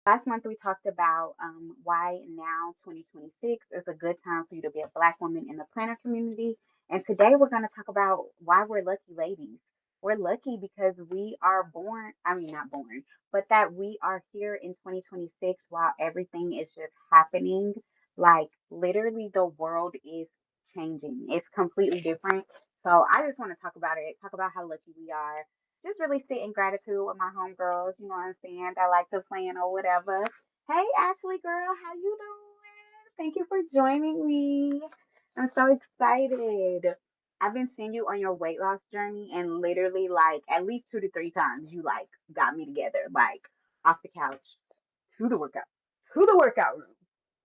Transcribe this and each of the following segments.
Last month we talked about why now 2026 is a good time for you to be a Black woman in the planner community. And today we're going to talk about why we're lucky ladies. We're lucky because we are born, I mean, not born, but that we are here in 2026 while everything is just happening. Like, literally, the world is changing, it's completely different. So, I just want to talk about it, talk about how lucky we are, just really sit in gratitude with my homegirls, you know what I'm saying? That like to plan or whatever. Hey Ashley girl, how you doing? Thank you for joining me. I'm so excited. I've been seeing you on your weight loss journey and literally like at least 2 to 3 times you like got me together, like off the couch to the workout, to the workout room.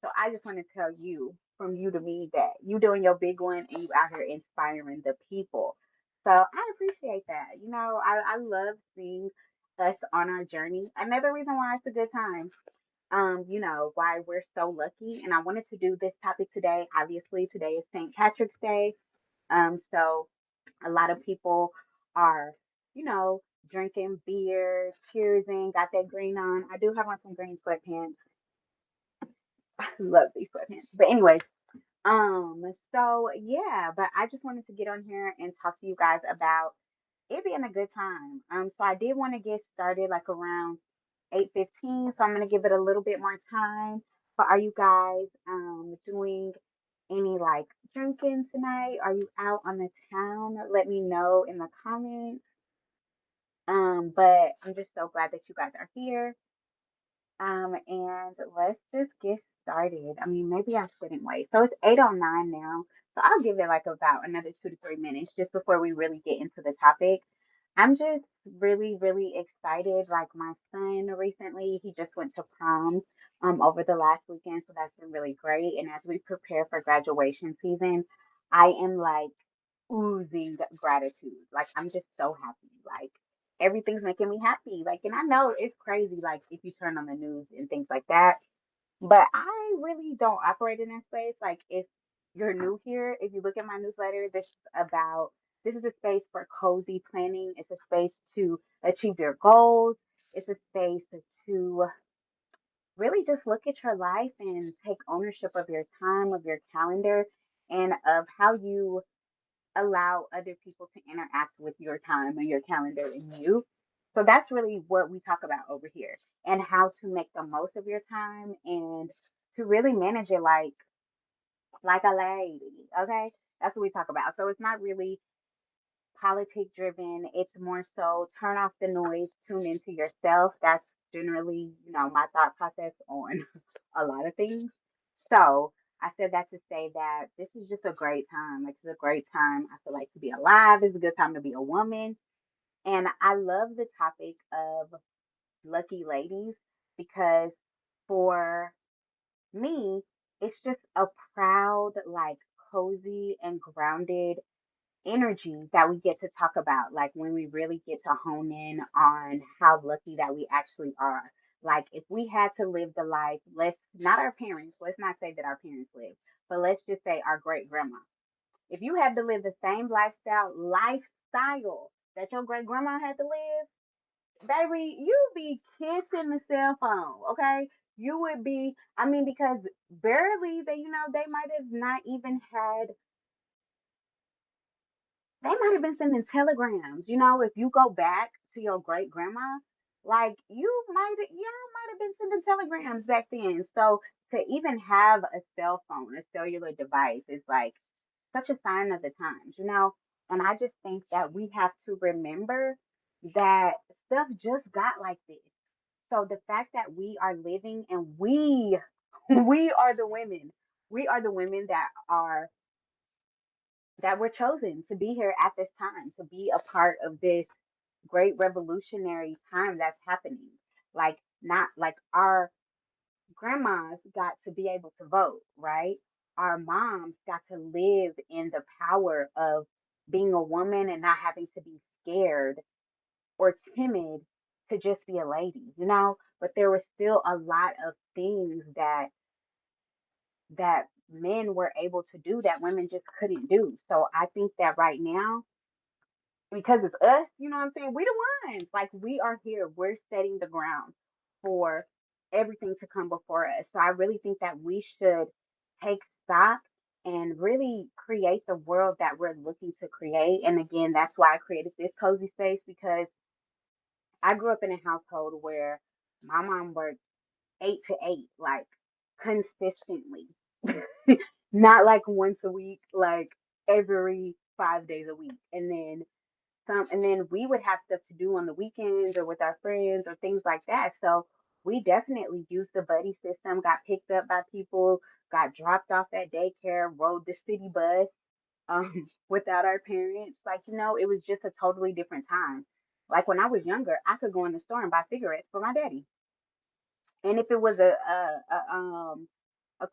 So I just want to tell you from you to me that you doing your big one and you out here inspiring the people. So I appreciate that. I love seeing us on our journey. Another reason why it's a good time. Why we're so lucky. And I wanted to do this topic today. Obviously, today is St. Patrick's Day. So a lot of people are, you know, drinking beer, cheersing, got that green on. I do have on some green sweatpants. I love these sweatpants. But anyways, so yeah, but I just wanted to get on here and talk to you guys about it being a good time. So I did want to get started like around 8:15. So I'm gonna give it a little bit more time. But are you guys doing any like drinking tonight? Are you out on the town? Let me know in the comments. But I'm just so glad that you guys are here. And let's just get started. I mean, maybe I shouldn't wait. So it's 8:09 now. So I'll give it like about another 2 to 3 minutes just before we really get into the topic. I'm just really, really excited. Like my son recently, he just went to prom over the last weekend, so that's been really great. And as we prepare for graduation season, I am like oozing gratitude. Like I'm just so happy. Like everything's making me happy. Like, and I know it's crazy, like if you turn on the news and things like that, but I really don't operate in that space. Like, if you're new here, if you look at my newsletter, this is a space for cozy planning. It's a space to achieve your goals. It's a space to really just look at your life and take ownership of your time, of your calendar, and of how you allow other people to interact with your time and your calendar and you. So that's really what we talk about over here and how to make the most of your time and to really manage it like a lady. Okay. That's what we talk about. So it's not really politic driven. It's more so turn off the noise, tune into yourself. That's generally, my thought process on a lot of things. So I said that to say that this is just a great time. Like it's a great time. I feel like to be alive. It's a good time to be a woman. And I love the topic of lucky ladies because for me, it's just a proud, like cozy and grounded energy that we get to talk about, like when we really get to hone in on how lucky that we actually are. Like if we had to live the life, let's not our parents, let's not say that our parents live, but let's just say our great grandma. If you had to live the same lifestyle that your great grandma had to live, baby, you'd be kissing the cell phone, okay? You would be, I mean, because barely they might have not even had they might have been sending telegrams. If you go back to your great grandma, like y'all might have been sending telegrams back then. So to even have a cell phone, a cellular device is like such a sign of the times. And I just think that we have to remember that stuff just got like this. So the fact that we are living and we we are the women. We are the women that were chosen to be here at this time, to be a part of this great revolutionary time that's happening. Like, not like our grandmas got to be able to vote, right? Our moms got to live in the power of being a woman and not having to be scared or timid to just be a lady. But there was still a lot of things that men were able to do that women just couldn't do. So I think that right now, because it's us, you know what I'm saying? We the ones. Like we are here. We're setting the ground for everything to come before us. So I really think that we should take stock and really create the world that we're looking to create. And again, that's why I created this cozy space, because I grew up in a household where my mom worked 8 to 8, like consistently, not like once a week, like every 5 days a week. And then we would have stuff to do on the weekends or with our friends or things like that. So we definitely used the buddy system, got picked up by people, got dropped off at daycare, rode the city bus without our parents. Like, it was just a totally different time. Like when I was younger, I could go in the store and buy cigarettes for my daddy. And if it was a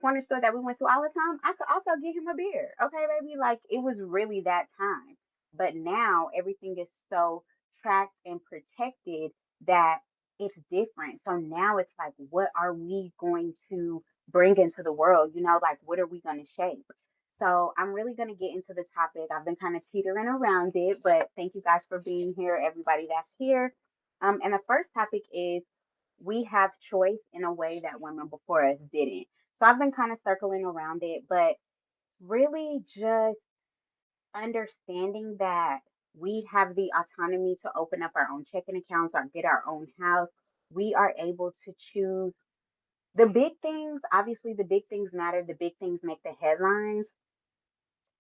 corner store that we went to all the time, I could also get him a beer. Okay, baby. Like it was really that time. But now everything is so tracked and protected that it's different. So now it's like, what are we going to bring into the world? Like what are we going to shape? So I'm really going to get into the topic. I've been kind of teetering around it, but thank you guys for being here, everybody that's here. And the first topic is, we have choice in a way that women before us didn't. So I've been kind of circling around it, but really just understanding that we have the autonomy to open up our own checking accounts or get our own house. We are able to choose the big things. Obviously, the big things matter, the big things make the headlines.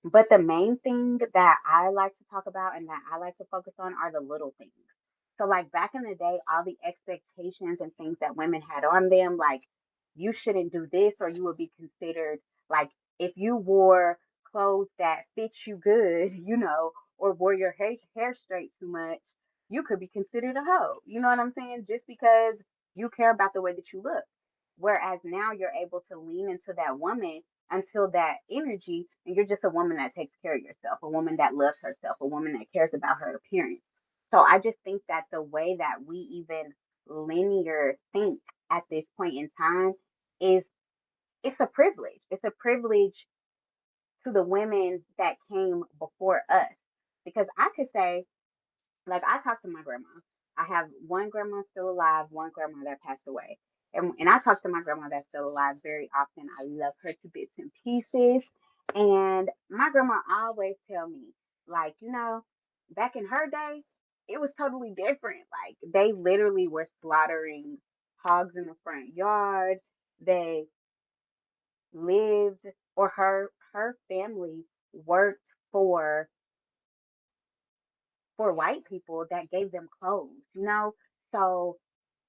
But the main thing that I like to talk about and that I like to focus on are the little things. So, like back in the day, all the expectations and things that women had on them, like you shouldn't do this or you would be considered like, if you wore clothes that fit you good, or wore your hair straight too much, you could be considered a hoe. You know what I'm saying? Just because you care about the way that you look. Whereas now you're able to lean into that woman until that energy, and you're just a woman that takes care of yourself, a woman that loves herself, a woman that cares about her appearance. So I just think that the way that we even linear think at this point in time is, it's a privilege. It's a privilege to the women that came before us. Because I could say, like, I talk to my grandma. I have one grandma still alive, one grandma that passed away. And I talk to my grandma that's still alive very often. I love her to bits and pieces. And my grandma always tell me, like, back in her day, it was totally different. Like they literally were slaughtering hogs in the front yard. They lived, or her family worked for white people that gave them clothes. So,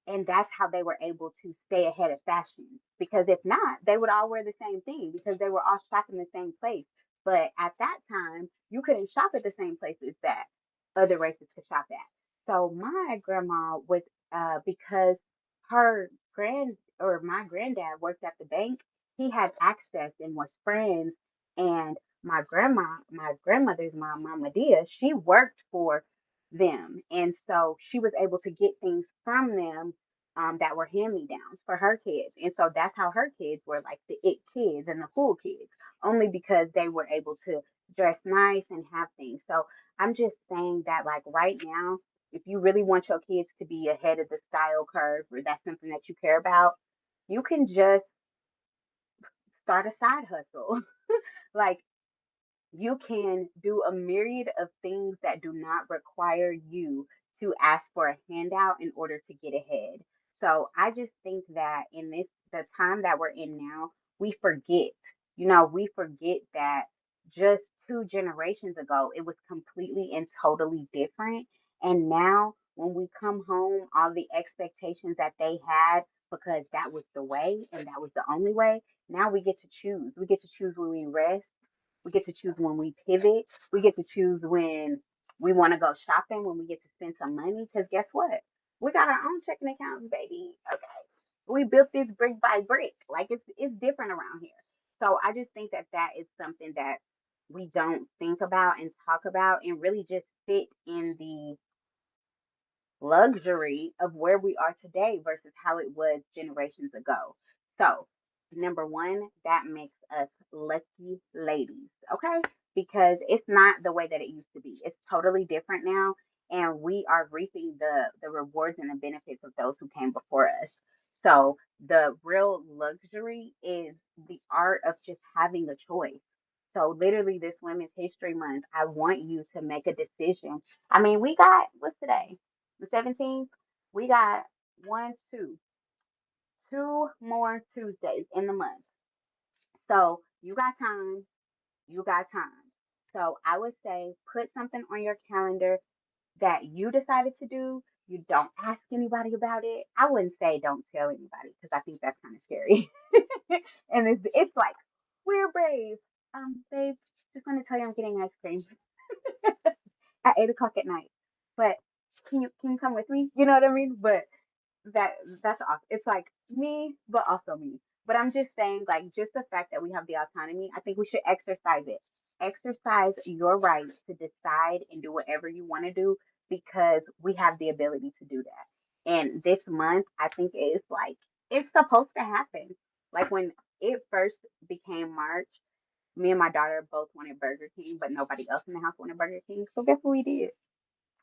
and that's how they were able to stay ahead of fashion. Because if not, they would all wear the same thing because they were all shopping the same place. But at that time, you couldn't shop at the same places that other races could shop at. So my grandma was, because her my granddad worked at the bank, he had access and was friends. And my grandmother's mom, Mama Dia, she worked for them. And so she was able to get things from them, that were hand me downs for her kids. And so that's how her kids were like the it kids and the cool kids, only because they were able to dress nice and have things. So I'm just saying that, like, right now, if you really want your kids to be ahead of the style curve, or that's something that you care about, you can just start a side hustle. Like, you can do a myriad of things that do not require you to ask for a handout in order to get ahead. So I just think that in the time that we're in now, we forget, we forget that just 2 generations ago, it was completely and totally different. And now when we come home, all the expectations that they had, because that was the way and that was the only way, now we get to choose. We get to choose when we rest. We get to choose when we pivot. We get to choose when we want to go shopping, when we get to spend some money. Because guess what? We got our own checking accounts, baby. Okay. We built this brick by brick. Like it's different around here. So I just think that that is something that we don't think about and talk about, and really just sit in the luxury of where we are today versus how it was generations ago. So, number one, that makes us lucky ladies, okay? Because it's not the way that it used to be. It's totally different now, and we are reaping the rewards and the benefits of those who came before us. So, The real luxury is the art of just having a choice. So literally this Women's History Month, I want you to make a decision. I mean, we got what's today? The 17th. We got one, two more Tuesdays in the month. So you got time. You got time. So I would say put something on your calendar that you decided to do. You don't ask anybody about it. I wouldn't say don't tell anybody because I think that's kind of scary. And it's like we're brave. Babe, just want to tell you I'm getting ice cream at 8 o'clock at night. But can you come with me? You know what I mean? But that that's awesome. It's like me, but also me. But I'm just saying, like, just the fact that we have the autonomy, I think we should exercise it. Exercise your right to decide and do whatever you want to do because we have the ability to do that. And this month, I think it's like it's supposed to happen. Like when it first became March, me and my daughter both wanted Burger King, but nobody else in the house wanted Burger King. So guess what we did?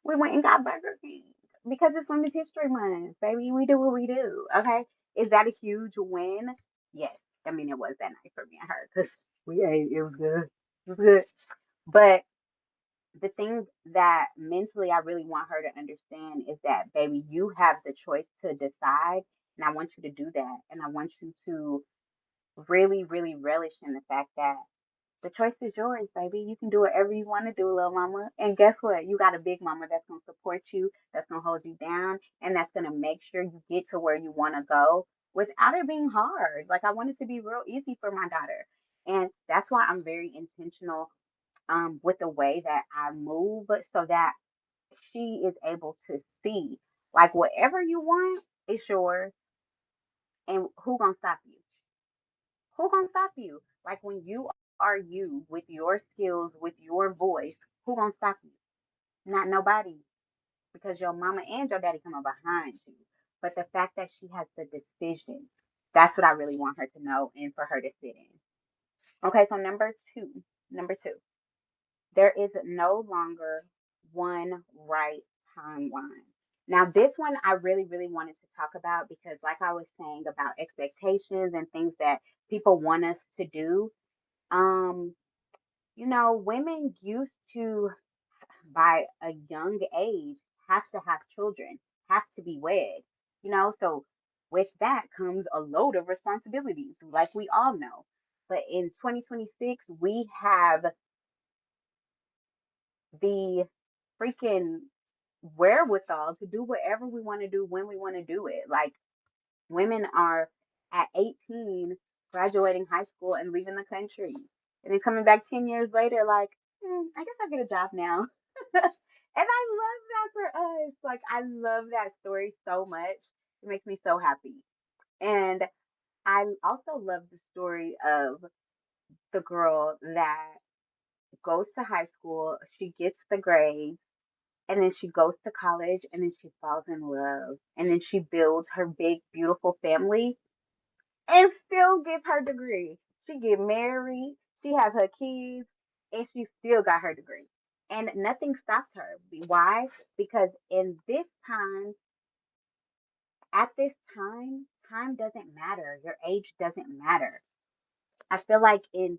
We went and got Burger King because it's Women's History Month, baby. We do what we do. Okay. Is that a huge win? Yes. I mean, it was that night for me and her because we ate. It was good. It was good. But the thing that mentally I really want her to understand is that, baby, you have the choice to decide. And I want you to do that. And I want you to really, really relish in the fact that the choice is yours, baby. You can do whatever you want to do, little mama. And guess what? You got a big mama that's going to support you, that's going to hold you down, and that's going to make sure you get to where you want to go without it being hard. Like, I want it to be real easy for my daughter. And that's why I'm very intentional with the way that I move so that she is able to see, like, whatever you want is yours, and who going to stop you? Who gonna stop you? Like when you are you with your skills, with your voice, who gonna stop you? Not nobody, because your mama and your daddy coming behind you. But the fact that she has the decision, that's what I really want her to know and for her to sit in. Okay, so number two, there is no longer one right timeline. Now, this one I really, really wanted to talk about because, like I was saying about expectations and things that people want us to do, um, women used to, by a young age, have to have children, have to be wed, so with that comes a load of responsibilities, like we all know. But in 2026, we have the freaking wherewithal to do whatever we want to do when we want to do it. Like, women are at 18 graduating high school and leaving the country. And then coming back 10 years later, like, I guess I'll get a job now. And I love that for us. Like, I love that story so much. It makes me so happy. And I also love the story of the girl that goes to high school, she gets the grades, and then she goes to college, and then she falls in love. And then she builds her big, beautiful family and still gets her degree. She get married, she has her kids, and she still got her degree. And nothing stopped her. Why? Because in this time, at this time, time doesn't matter. Your age doesn't matter. I feel like in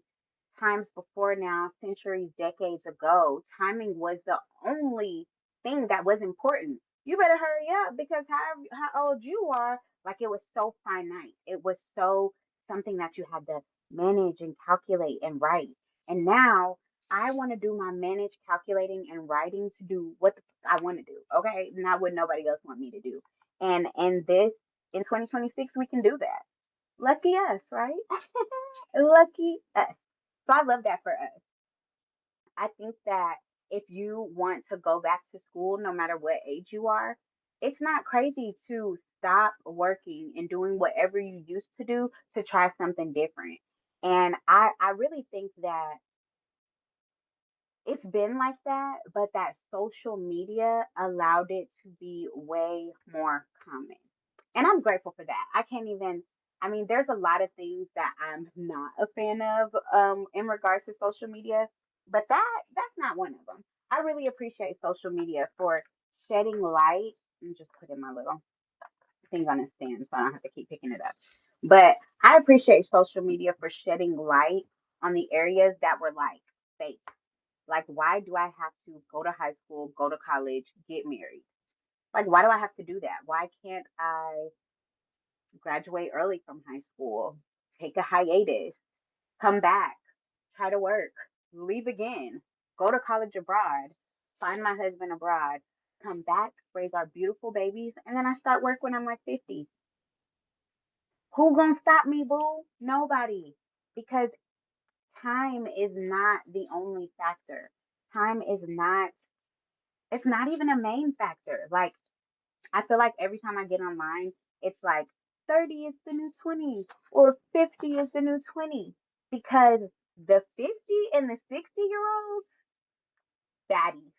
times before now, centuries, decades ago, timing was the only thing that was important. You better hurry up because how old you are, like it was so finite. It was so something that you had to manage and calculate and write. And now I want to do my manage, calculating, and writing to do what I want to do. Okay, not what nobody else want me to do. And this in 2026 we can do that. Lucky us, right? Lucky us. So I love that for us. I think that if you want to go back to school, no matter what age you are, it's not crazy to stop working and doing whatever you used to do to try something different. And I really think that it's been like that, but that social media allowed it to be way more common. And I'm grateful for that. I can't even, I mean, there's a lot of things that I'm not a fan of in regards to social media, but that's not one of them. I really appreciate social media for shedding light and just put in my little thing on a stand so I don't have to keep picking it up. But I appreciate social media for shedding light on the areas that were like fake. Like, why do I have to go to high school, go to college, get married? Like, why do I have to do that? Why can't I graduate early from high school, take a hiatus, come back, try to work, leave again, go to college abroad, find my husband abroad, come back, raise our beautiful babies, and then I start work when I'm like 50. Who gonna stop me, boo? Nobody. Because time is not the only factor. Time is not, it's not even a main factor. Like, I feel like every time I get online, it's like 30 is the new 20 or 50 is the new 20 because the 50 and the 60-year-olds, baddies,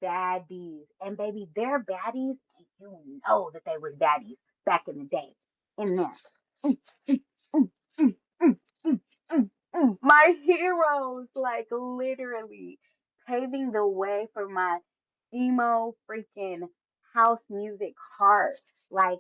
baddies. And baby, they're baddies, and you know that they was baddies back in the day. In there. Mm, mm, mm, mm, mm, mm, my heroes, like literally paving the way for my emo freaking house music heart. Like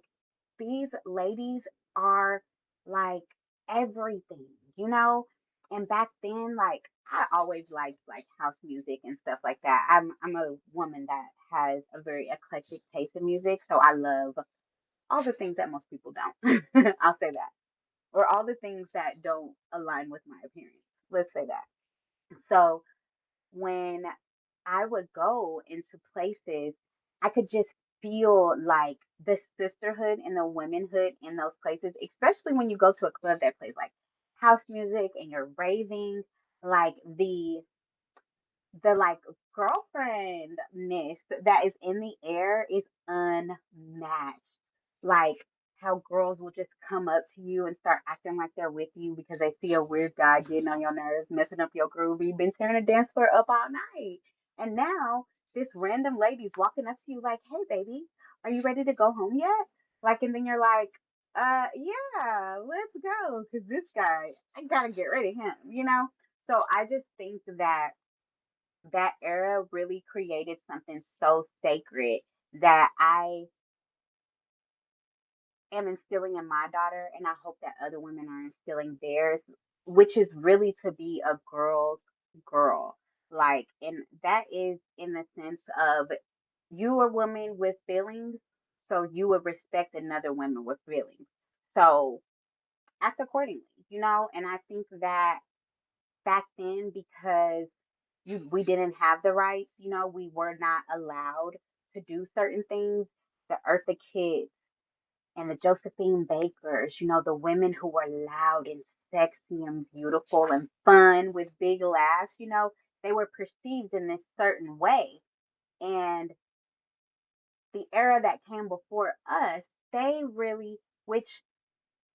these ladies are like everything, you know? And back then, like I always liked like house music and stuff like that. I'm a woman that has a very eclectic taste in music, so I love all the things that most people don't. I'll say that, or all the things that don't align with my appearance. Let's say that. So when I would go into places, I could just feel like the sisterhood and the womanhood in those places, especially when you go to a club that plays like house music and you're raving, like the like girlfriendness that is in the air is unmatched. Like how girls will just come up to you and start acting like they're with you because they see a weird guy getting on your nerves, messing up your groove. You've been tearing the dance floor up all night. And now this random lady's walking up to you like, hey baby, are you ready to go home yet? Like, and then you're like, yeah, let's go. Cause this guy, I gotta get rid of him, you know? So I just think that that era really created something so sacred that I am instilling in my daughter, and I hope that other women are instilling theirs, which is really to be a girl's girl. Like, and that is in the sense of you a woman with feelings, so you would respect another woman with feelings. So act accordingly, you know? And I think that back then, because we didn't have the rights, you know, we were not allowed to do certain things. The Eartha Kitt and the Josephine Bakers, you know, the women who were loud and sexy and beautiful and fun with big laughs, you know, they were perceived in this certain way. And the era that came before us, they really, which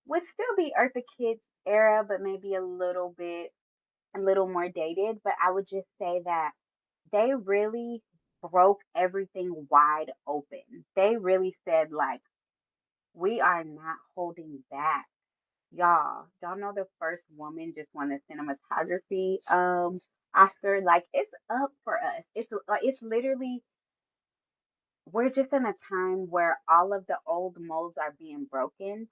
would still be Eartha Kitt's era, but maybe a little more dated. But I would just say that they really broke everything wide open. They really said, like, we are not holding back. Y'all know the first woman just won the cinematography Oscar. Like it's up for us. It's literally we're just in a time where all of the old molds are being broken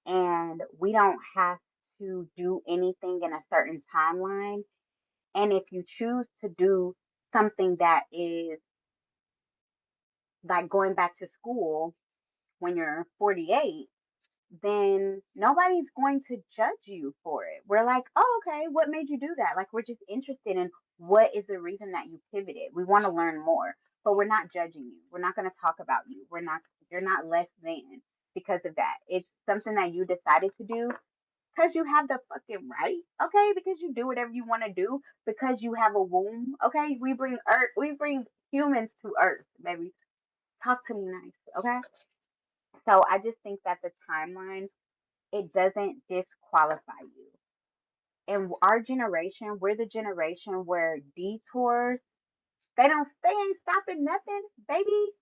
and we don't have to do anything in a certain timeline. And if you choose to do something that is like going back to school when you're 48, then nobody's going to judge you for it. We're like, oh, okay, what made you do that? Like, we're just interested in what is the reason that you pivoted. We want to learn more, but we're not judging you. We're not going to talk about you. You're not less than because of that. It's something that you decided to do because you have the fucking right, okay? Because you do whatever you want to do because you have a womb, okay? We bring humans to earth, baby. Talk to me nice, okay? So I just think that the timeline, it doesn't disqualify you. And our generation, we're the generation where detours, they ain't stopping nothing, baby.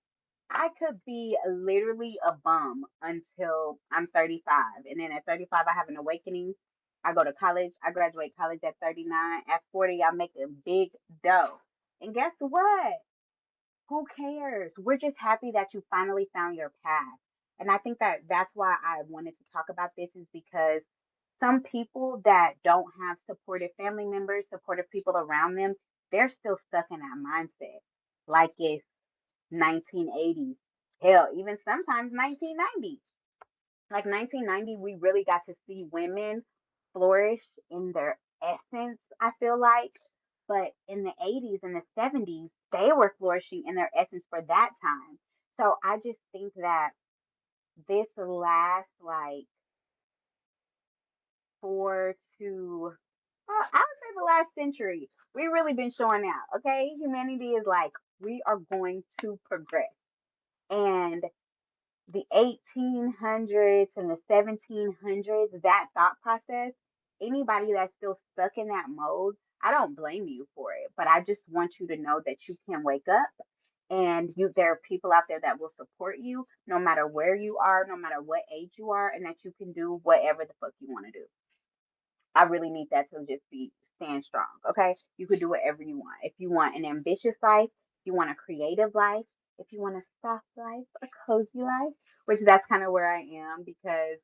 I could be literally a bum until I'm 35. And then at 35, I have an awakening. I go to college. I graduate college at 39. At 40, I make a big dough. And guess what? Who cares? We're just happy that you finally found your path. And I think that that's why I wanted to talk about this is because some people that don't have supportive family members, supportive people around them, they're still stuck in that mindset. Like it's 1980s. Hell, even sometimes 1990. Like 1990, we really got to see women flourish in their essence, I feel like. But in the 80s and the 70s, they were flourishing in their essence for that time. So I just think that this last like 4 to, I would say the last century, we really been showing out. Okay, humanity is like we are going to progress, and the 1800s and the 1700s, that thought process, anybody that's still stuck in that mode, I don't blame you for it, but I just want you to know that you can wake up and there are people out there that will support you no matter where you are, no matter what age you are, and that you can do whatever the fuck you want to do. I really need that to just be stand strong. Okay. You could do whatever you want. If you want an ambitious life, you want a creative life, if you want a soft life, a cozy life, which that's kind of where I am because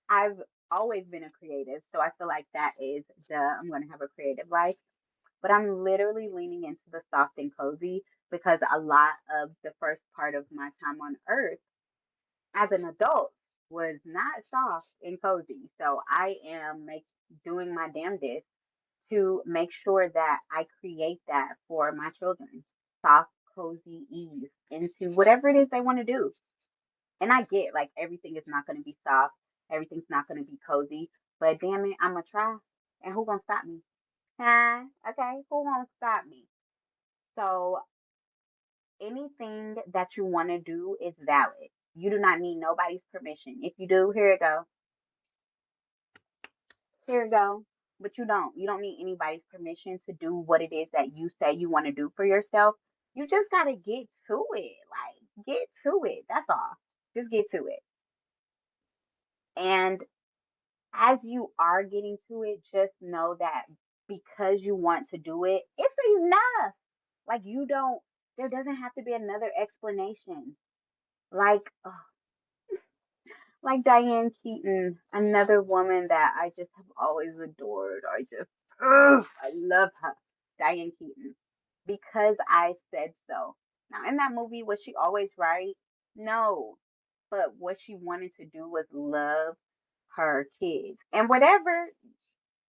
I've always been a creative. So I feel like that is I'm going to have a creative life. But I'm literally leaning into the soft and cozy because a lot of the first part of my time on earth as an adult was not soft and cozy. So I am doing my damnedest to make sure that I create that for my children. Soft, cozy ease into whatever it is they want to do. And I get like everything is not going to be soft, everything's not going to be cozy, but damn it, I'm going to try. And who going to stop me? Huh? Okay, who won't stop me? So anything that you want to do is valid. You do not need nobody's permission. If you do, here you go. Here you go. But you don't. You don't need anybody's permission to do what it is that you say you want to do for yourself. You just got to get to it. Like, get to it. That's all. Just get to it. And as you are getting to it, just know that because you want to do it, it's enough. Like, you don't, there doesn't have to be another explanation. Like, like Diane Keaton, another woman that I just have always adored. I love her. Diane Keaton. Because I said so. Now, in that movie, was she always right? No. But what she wanted to do was love her kids. And whatever,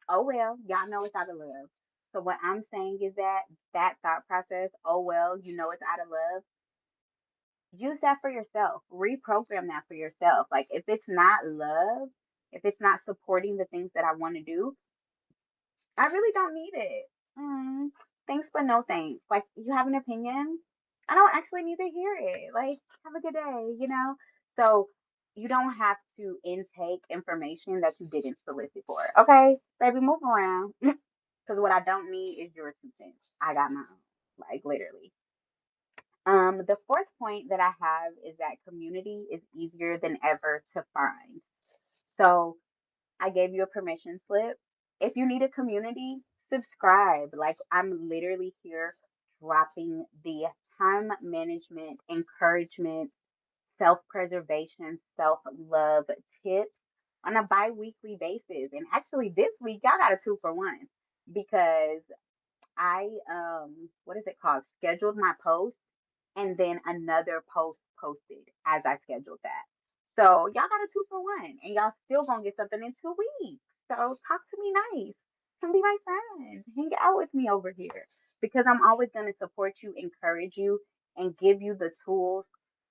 oh well, y'all know it's out of love. So what I'm saying is that that thought process, oh well, you know it's out of love, use that for yourself. Reprogram that for yourself. Like if it's not love, if it's not supporting the things that I want to do, I really don't need it. Mm, thanks, but no thanks. Like you have an opinion, I don't actually need to hear it. Like have a good day. So you don't have to intake information that you didn't solicit for. Okay, baby, move around. Because what I don't need is your 2 cents. I got my own. Like literally. The fourth point that I have is that community is easier than ever to find. So I gave you a permission slip. If you need a community, subscribe. Like I'm literally here dropping the time management, encouragement, self-preservation, self-love tips on a bi-weekly basis. And actually this week y'all got a 2 for 1 because I what is it called? Scheduled my post and then another post posted as I scheduled that. So y'all got a 2 for 1 and y'all still gonna get something in 2 weeks. So talk to me nice. Come be my friend. Hang out with me over here. Because I'm always gonna support you, encourage you, and give you the tools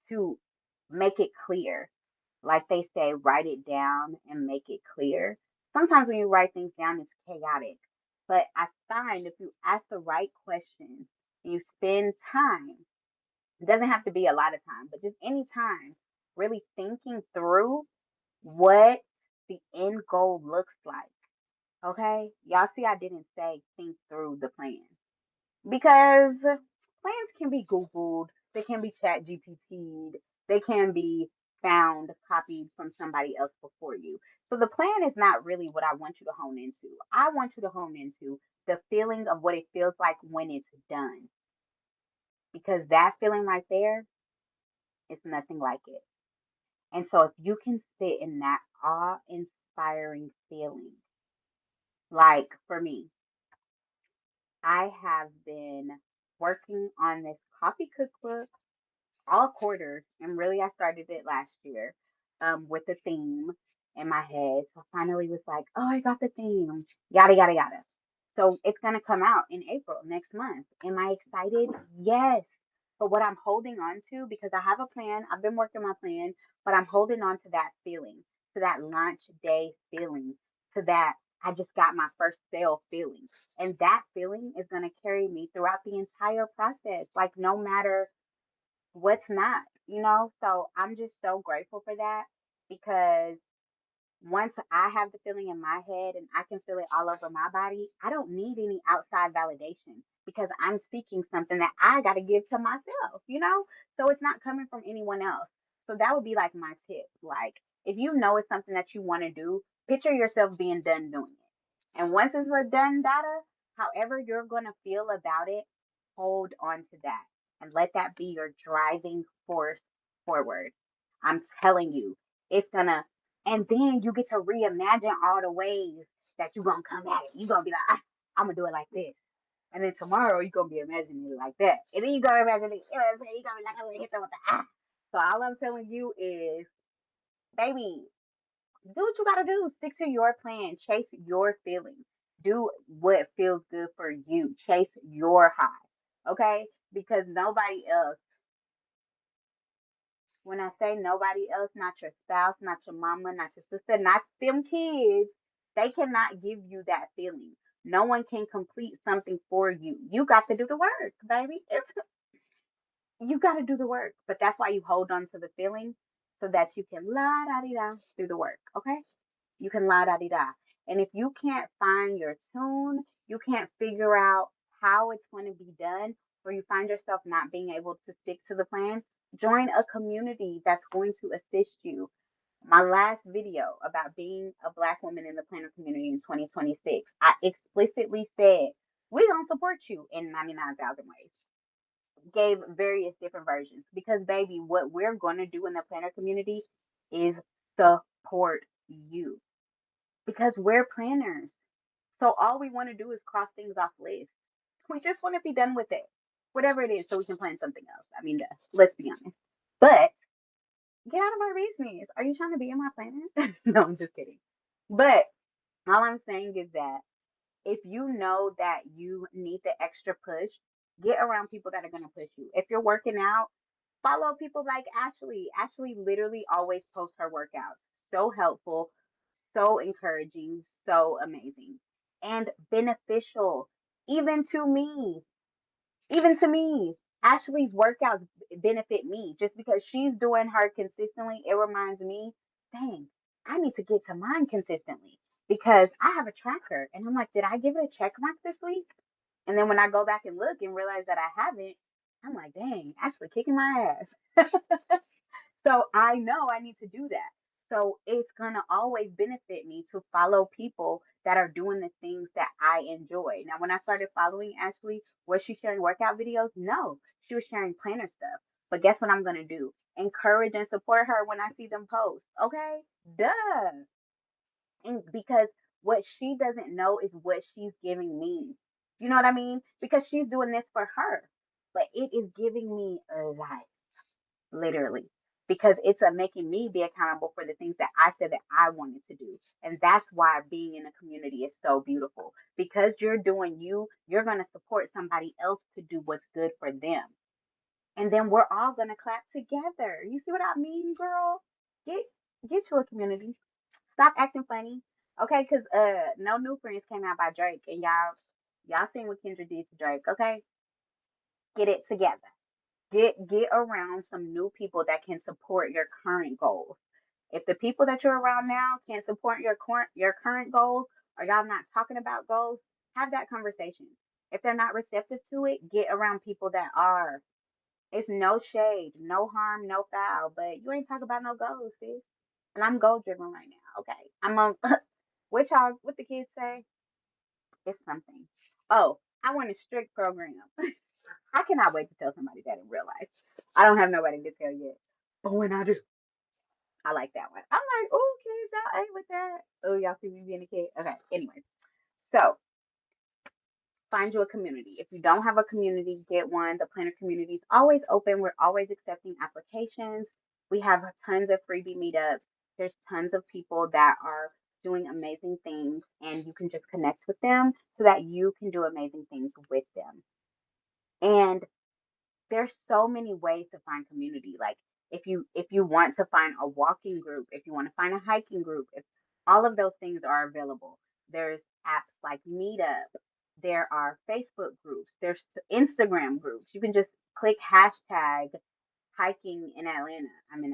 to make it clear. Like they say, write it down and make it clear. Sometimes when you write things down, it's chaotic. But I find if you ask the right questions, you spend time, it doesn't have to be a lot of time, but just any time, really thinking through what the end goal looks like. Okay? Y'all see, I didn't say think through the plan because plans can be Googled, they can be chat GPT'd, they can be found, copied from somebody else before you. So the plan is not really what I want you to hone into. I want you to hone into the feeling of what it feels like when it's done. Because that feeling right there is nothing like it. And so if you can sit in that awe-inspiring feeling, like for me, I have been working on this coffee cookbook all quarter, and really I started it last year with the theme in my head. So I finally was like, oh, I got the theme, yada yada yada. So it's gonna come out in April next month. Am I excited? Yes. But what I'm holding on to, because I have a plan, I've been working my plan, but I'm holding on to that feeling, to that launch day feeling, to that I just got my first sale feeling. And that feeling is gonna carry me throughout the entire process. Like no matter what's not, you know? So I'm just so grateful for that because once I have the feeling in my head and I can feel it all over my body, I don't need any outside validation because I'm seeking something that I got to give to myself, you know? So it's not coming from anyone else. So that would be like my tip. Like, if you know it's something that you want to do, picture yourself being done doing it. And once it's a done data, however you're going to feel about it, hold on to that and let that be your driving force forward. I'm telling you, it's gonna and then you get to reimagine all the ways that you're gonna come at it. You're gonna be like, I'm gonna do it like this. And then tomorrow you're gonna be imagining it like that. And then you're gonna imagine it, you know what I'm saying? You're gonna be like, I'm gonna hit them with the So all I'm telling you is, baby, do what you gotta do. Stick to your plan. Chase your feelings. Do what feels good for you. Chase your high. Okay? Because nobody else, when I say nobody else, not your spouse, not your mama, not your sister, not them kids, they cannot give you that feeling. No one can complete something for you. You got to do the work, baby. You got to do the work. But that's why you hold on to the feeling so that you can la da di da do the work. Okay? You can la da di da. And if you can't find your tune, you can't figure out how it's going to be done, or you find yourself not being able to stick to the plan, join a community that's going to assist you. My last video about being a Black woman in the planner community in 2026, I explicitly said, we're going to support you in 99,000 ways. Gave various different versions because, baby, what we're going to do in the planner community is support you because we're planners. So all we want to do is cross things off lists. We just want to be done with it, whatever it is, so we can plan something else. I mean, let's be honest. But get out of my business. Are you trying to be in my planner? No, I'm just kidding. But all I'm saying is that if you know that you need the extra push, get around people that are going to push you. If you're working out, follow people like Ashley. Ashley literally always posts her workouts. So helpful, so encouraging, so amazing, and beneficial, even to me. Even to me. Ashley's workouts benefit me just because she's doing her consistently. It reminds me, dang, I need to get to mine consistently because I have a tracker and I'm like, did I give it a check mark this week? And then when I go back and look and realize that I haven't, I'm like, dang, Ashley kicking my ass. So I know I need to do that. So it's gonna always benefit me to follow people that are doing the things that I enjoy. Now, when I started following Ashley, was she sharing workout videos? No, she was sharing planner stuff. But guess what I'm gonna do? Encourage and support her when I see them post. Okay? Duh. And because what she doesn't know is what she's giving me. You know what I mean? Because she's doing this for her. But it is giving me a life literally, because it's making me be accountable for the things that I said that I wanted to do. And that's why being in a community is so beautiful. Because you're doing you, you're going to support somebody else to do what's good for them. And then we're all going to clap together. You see what I mean, girl? Get get to a community. Stop acting funny. Okay, because No New Friends came out by Drake, and y'all seen what Kendra did to Drake. Okay, get it together. Get around some new people that can support your current goals. If the people that you're around now can't support your current goals, or y'all not talking about goals, have that conversation. If they're not receptive to it, get around people that are. It's no shade, no harm, no foul, but you ain't talking about no goals, sis. And I'm goal driven right now. Okay, I'm on. What the kids say? It's something. Oh, I want a strict program. I cannot wait to tell somebody that in real life. I don't have nobody to tell yet. But when I do, I like that one. I'm like, oh, kids, y'all ain't with that. Oh, y'all see me being a kid. Okay. Anyways, so find you a community. If you don't have a community, get one. The planner community is always open. We're always accepting applications. We have tons of freebie meetups. There's tons of people that are doing amazing things, and you can just connect with them so that you can do amazing things with them. And there's so many ways to find community. Like if you want to find a walking group, if you want to find a hiking group, if all of those things are available. There's apps like Meetup. There are Facebook groups. There's Instagram groups. You can just click hashtag hiking in Atlanta. I'm in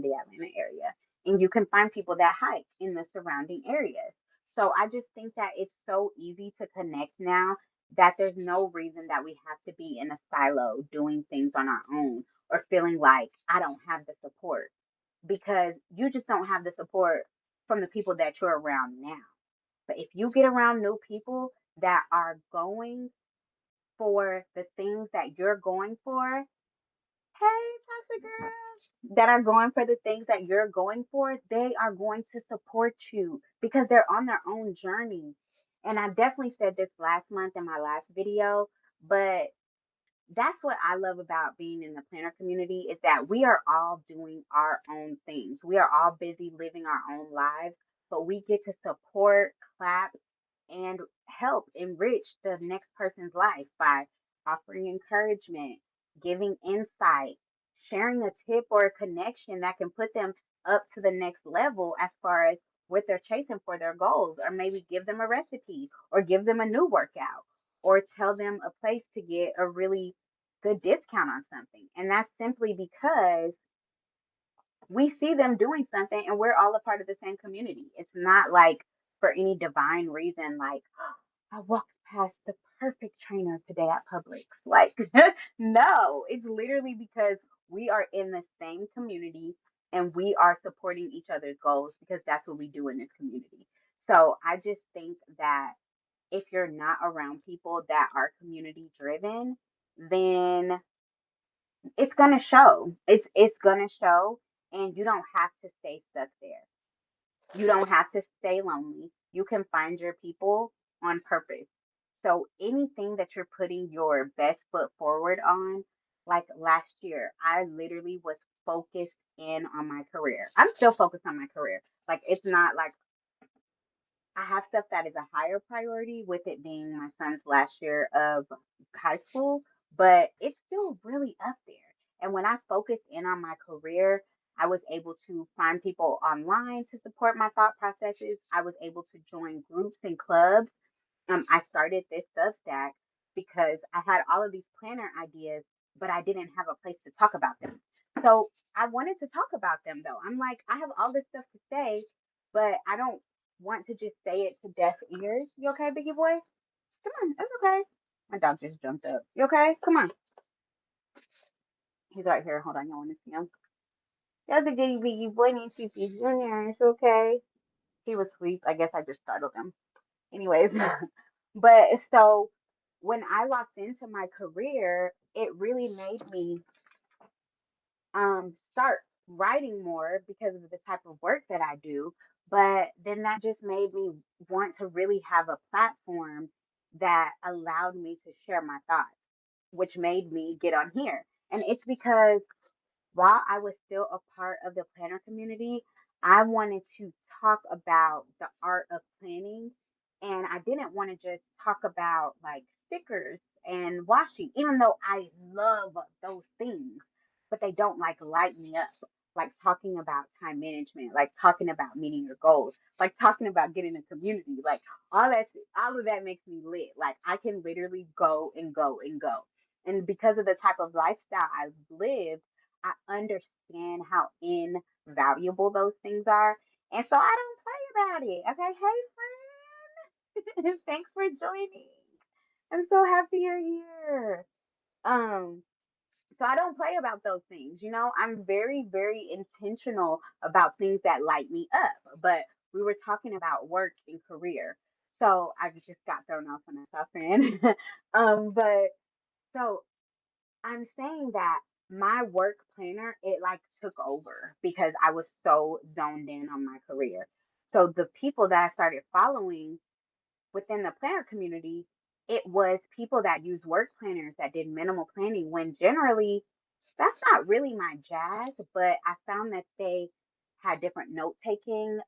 the Atlanta area, and you can find people that hike in the surrounding areas. So I just think that it's so easy to connect now that there's no reason that we have to be in a silo doing things on our own or feeling like I don't have the support because you just don't have the support from the people that you're around now. But if you get around new people that are going for the things that you're going for, hey, Tasha girl, that are going for the things that you're going for, they are going to support you because they're on their own journey. And I definitely said this last month in my last video, but that's what I love about being in the planner community is that we are all doing our own things. We are all busy living our own lives, but we get to support, clap, and help enrich the next person's life by offering encouragement, giving insight, sharing a tip or a connection that can put them up to the next level as far as what they're chasing for their goals, or maybe give them a recipe or give them a new workout or tell them a place to get a really good discount on something. And that's simply because we see them doing something and we're all a part of the same community. It's not like for any divine reason, like, I walked past the perfect trainer today at Publix. Like, no, it's literally because we are in the same community and we are supporting each other's goals because that's what we do in this community. So I just think that if you're not around people that are community driven, then it's gonna show. It's gonna show, and you don't have to stay stuck there. You don't have to stay lonely. You can find your people on purpose. So anything that you're putting your best foot forward on, like last year, I literally was focused in on my career. I'm still focused on my career. Like it's not like I have stuff that is a higher priority with it being my son's last year of high school, but it's still really up there. And when I focused in on my career, I was able to find people online to support my thought processes. I was able to join groups and clubs. I started this Substack because I had all of these planner ideas, but I didn't have a place to talk about them. So I wanted to talk about them though. I'm like, I have all this stuff to say, but I don't want to just say it to deaf ears. You okay, Biggie boy? Come on, it's okay. My dog just jumped up. You okay? Come on. He's right here. Hold on, y'all want to see him? That's a good Biggie boy named Chichi Jr. It's okay. He was asleep. I guess I just startled him. Anyways, but so when I locked into my career, it really made me start writing more because of the type of work that I do. But then that just made me want to really have a platform that allowed me to share my thoughts, which made me get on here. And it's because while I was still a part of the planner community, I wanted to talk about the art of planning. And I didn't want to just talk about like stickers and washi, even though I love those things, but they don't like light me up. Like talking about time management, like talking about meeting your goals, like talking about getting a community, like all that, all of that makes me lit. Like I can literally go and go and go. And because of the type of lifestyle I've lived, I understand how invaluable those things are. And so I don't play about it. Okay. Hey, friend. Thanks for joining. I'm so happy you're here. Um, so I don't play about those things. You know, I'm very, very intentional about things that light me up. But we were talking about work and career. So I just got thrown off on that, friend. But so I'm saying that my work planner, it like took over because I was so zoned in on my career. So the people that I started following within the planner community, it was people that used work planners that did minimal planning when generally that's not really my jazz, but I found that they had different note taking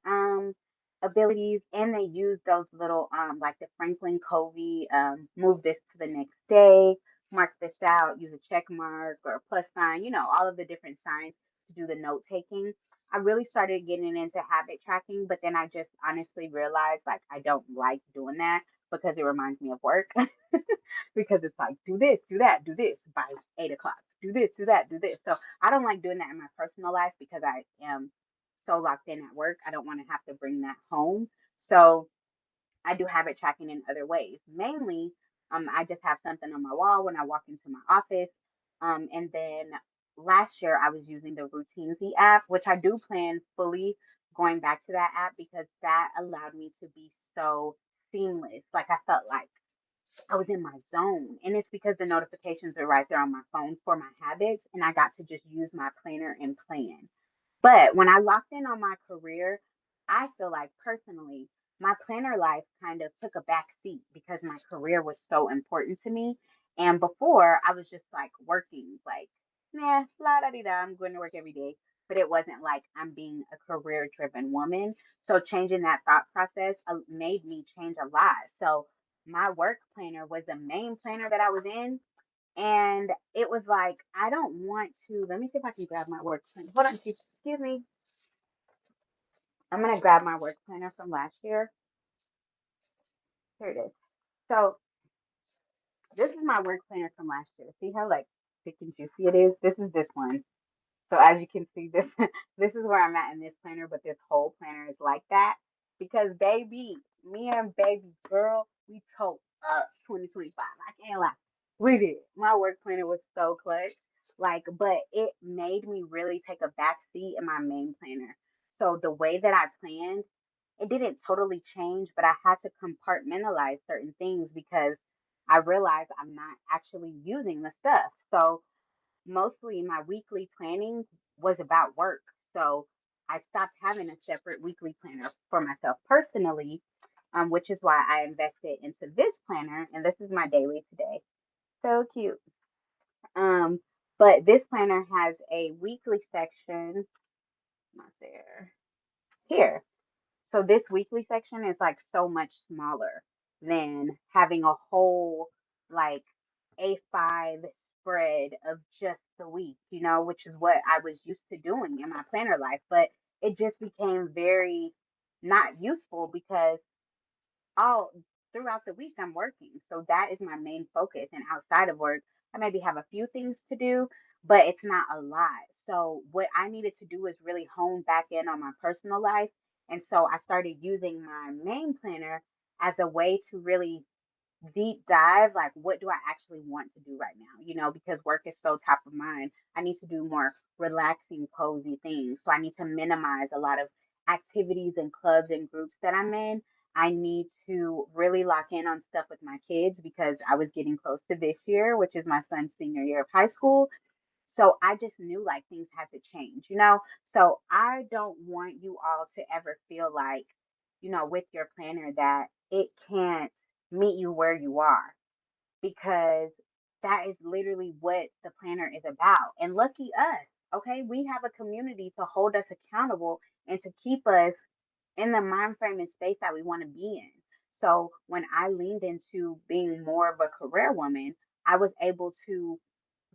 abilities and they used those little like the Franklin Covey move this to the next day, mark this out, use a check mark or a plus sign, all of the different signs to do the note taking. I really started getting into habit tracking, but then I just honestly realized like I don't like doing that because it reminds me of work. Because it's like do this, do that, do this by 8 o'clock, do this, do that, do this. So I don't like doing that in my personal life because I am so locked in at work. I don't want to have to bring that home. So I do habit tracking in other ways. Mainly, I just have something on my wall when I walk into my office. And then last year I was using the Routinesi app, which I do plan fully going back to that app because that allowed me to be so seamless. Like I felt like I was in my zone. And it's because the notifications are right there on my phone for my habits. And I got to just use my planner and plan. But when I locked in on my career, I feel like personally, my planner life kind of took a back seat because my career was so important to me. And before, I was just like working, like, nah, la da di da, I'm going to work every day. But it wasn't like I'm being a career driven woman. So changing that thought process made me change a lot. So my work planner was the main planner that I was in. And it was like, I don't want to. Let me see if I can grab my work planner. Hold on, excuse me. I'm going to grab my work planner from last year. Here it is. So, this is my work planner from last year. See how like thick and juicy it is? This is this one. So as you can see, this this is where I'm at in this planner, but this whole planner is like that because baby, me and baby girl, we told up 2025. I can't lie, we did. My work planner was so clutch, like, but it made me really take a back seat in my main planner. So the way that I planned, it didn't totally change, but I had to compartmentalize certain things because I realized I'm not actually using the stuff. So mostly my weekly planning was about work. So I stopped having a separate weekly planner for myself personally, which is why I invested into this planner. And this is my daily today. So cute. Um, but this planner has a weekly section. Not there. Here. So this weekly section is like so much smaller than having a whole like A5 spread of just the week, which is what I was used to doing in my planner life. But it just became very not useful because all throughout the week I'm working. So that is my main focus. And outside of work, I maybe have a few things to do, but it's not a lot. So what I needed to do is really hone back in on my personal life. And so I started using my main planner as a way to really deep dive, like what do I actually want to do right now? Because work is so top of mind. I need to do more relaxing, cozy things. So I need to minimize a lot of activities and clubs and groups that I'm in. I need to really lock in on stuff with my kids because I was getting close to this year, which is my son's senior year of high school. So I just knew like things had to change. So I don't want you all to ever feel like, with your planner that it can't meet you where you are because that is literally what the planner is about. And lucky us, okay? We have a community to hold us accountable and to keep us in the mind frame and space that we want to be in. So when I leaned into being more of a career woman, I was able to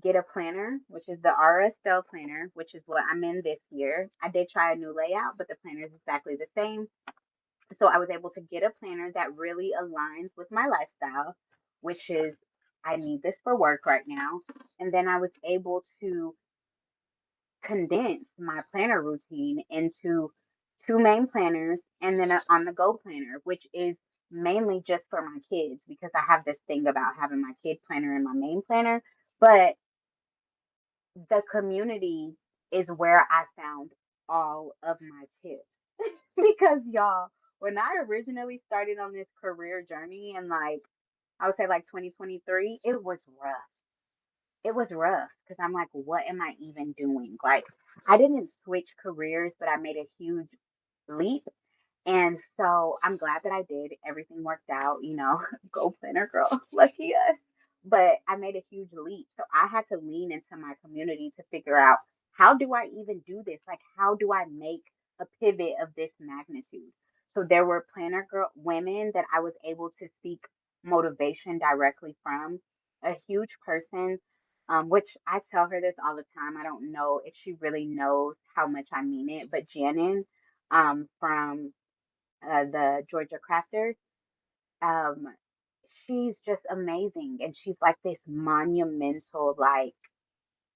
get a planner, which is the RSL planner, which is what I'm in this year. I did try a new layout, but the planner is exactly the same. So I was able to get a planner that really aligns with my lifestyle, which is I need this for work right now. And then I was able to condense my planner routine into two main planners and then an on the go planner, which is mainly just for my kids because I have this thing about having my kid planner and my main planner. But the community is where I found all of my tips. Because y'all, when I originally started on this career journey in like I would say like 2023, it was rough. it was rough because I'm like, what am I even doing? Like, I didn't switch careers, but I made a huge leap. And so I'm glad that I did. Everything worked out, go planner girl, lucky us. But I made a huge leap. So I had to lean into my community to figure out, how do I even do this? Like, how do I make a pivot of this magnitude? So there were planner girl women that I was able to seek motivation directly from. A huge person, which I tell her this all the time. I don't know if she really knows how much I mean it, but Janin, from the Georgia Crafters. Um, she's just amazing, and she's like this monumental, like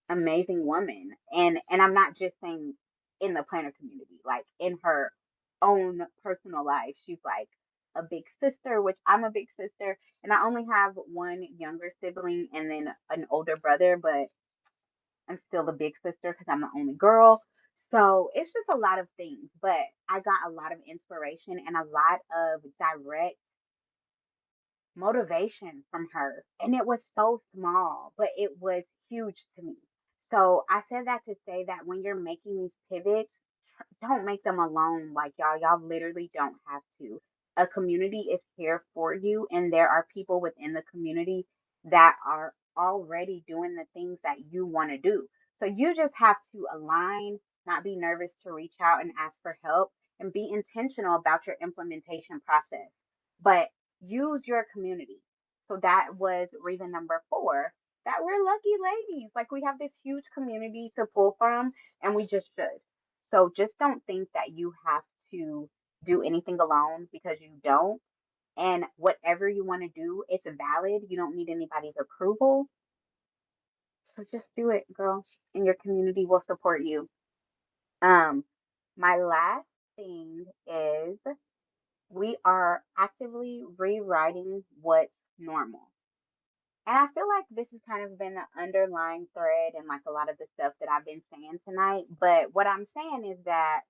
amazing woman. And I'm not just saying in the planner community, like in her own personal life, she's like a big sister, which I'm a big sister, and I only have one younger sibling and then an older brother, but I'm still the big sister because I'm the only girl. So it's just a lot of things, but I got a lot of inspiration and a lot of direct motivation from her. And it was so small, but it was huge to me. So I said that to say that when you're making these pivots, don't make them alone. Like y'all literally don't have to. A community is here for you, and there are people within the community that are already doing the things that you want to do. So you just have to align, not be nervous to reach out and ask for help, and be intentional about your implementation process. But use your community. So that was reason number four, that we're lucky ladies. Like we have this huge community to pull from, and we just should. So just don't think that you have to do anything alone, because you don't. And whatever you want to do, it's valid. You don't need anybody's approval. So just do it, girl. And your community will support you. Um, my last thing is, we are actively rewriting what's normal. And I feel like this has kind of been the underlying thread and like a lot of the stuff that I've been saying tonight. But what I'm saying is that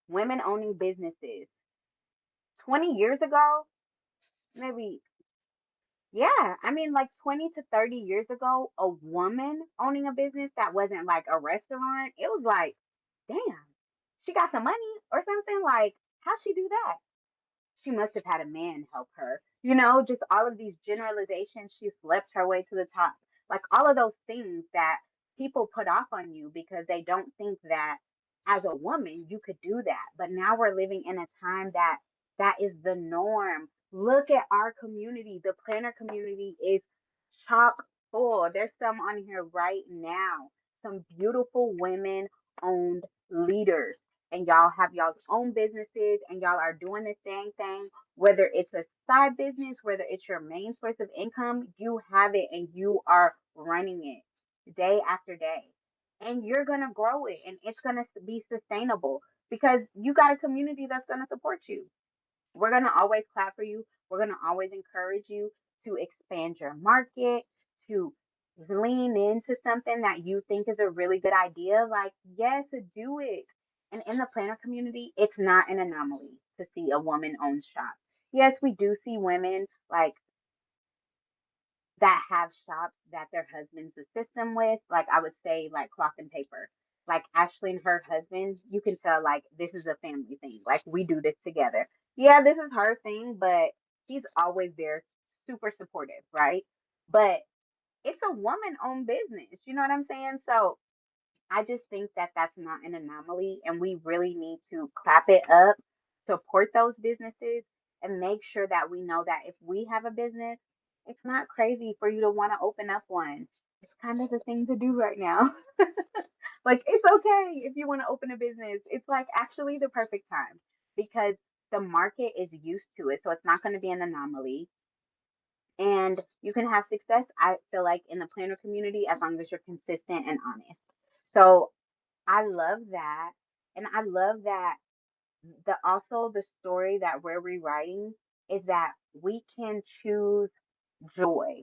women owning businesses 20 years ago, maybe, yeah, I mean, like 20 to 30 years ago, a woman owning a business that wasn't like a restaurant, it was like, damn, she got some money or something. Like, how'd she do that? She must have had a man help her. Just all of these generalizations. She slept her way to the top. Like all of those things that people put off on you because they don't think that as a woman you could do that. But now we're living in a time that that is the norm. Look at our community. The planner community is chock full. There's some on here right now. Some beautiful women owned leaders, and y'all have y'all's own businesses, and y'all are doing the same thing, whether it's a side business, whether it's your main source of income, you have it and you are running it day after day. And you're going to grow it, and it's going to be sustainable because you got a community that's going to support you. We're going to always clap for you. We're going to always encourage you to expand your market, to lean into something that you think is a really good idea. Like, yes, do it. And in the planner community, it's not an anomaly to see a woman owned shop. Yes, we do see women like that have shops that their husbands assist them with. Like I would say, like cloth and paper. Like Ashley and her husband, you can tell like this is a family thing. Like we do this together. Yeah, this is her thing, but he's always there, super supportive, right? But it's a woman owned business. You know what I'm saying? So I just think that that's not an anomaly, and we really need to clap it up, support those businesses, and make sure that we know that if we have a business, it's not crazy for you to want to open up one. It's kind of the thing to do right now. Like, it's okay if you want to open a business. It's like actually the perfect time because the market is used to it. So it's not going to be an anomaly. And you can have success, I feel like, in the planner community as long as you're consistent and honest. So I love that. And I love that the story that we're rewriting is that we can choose joy.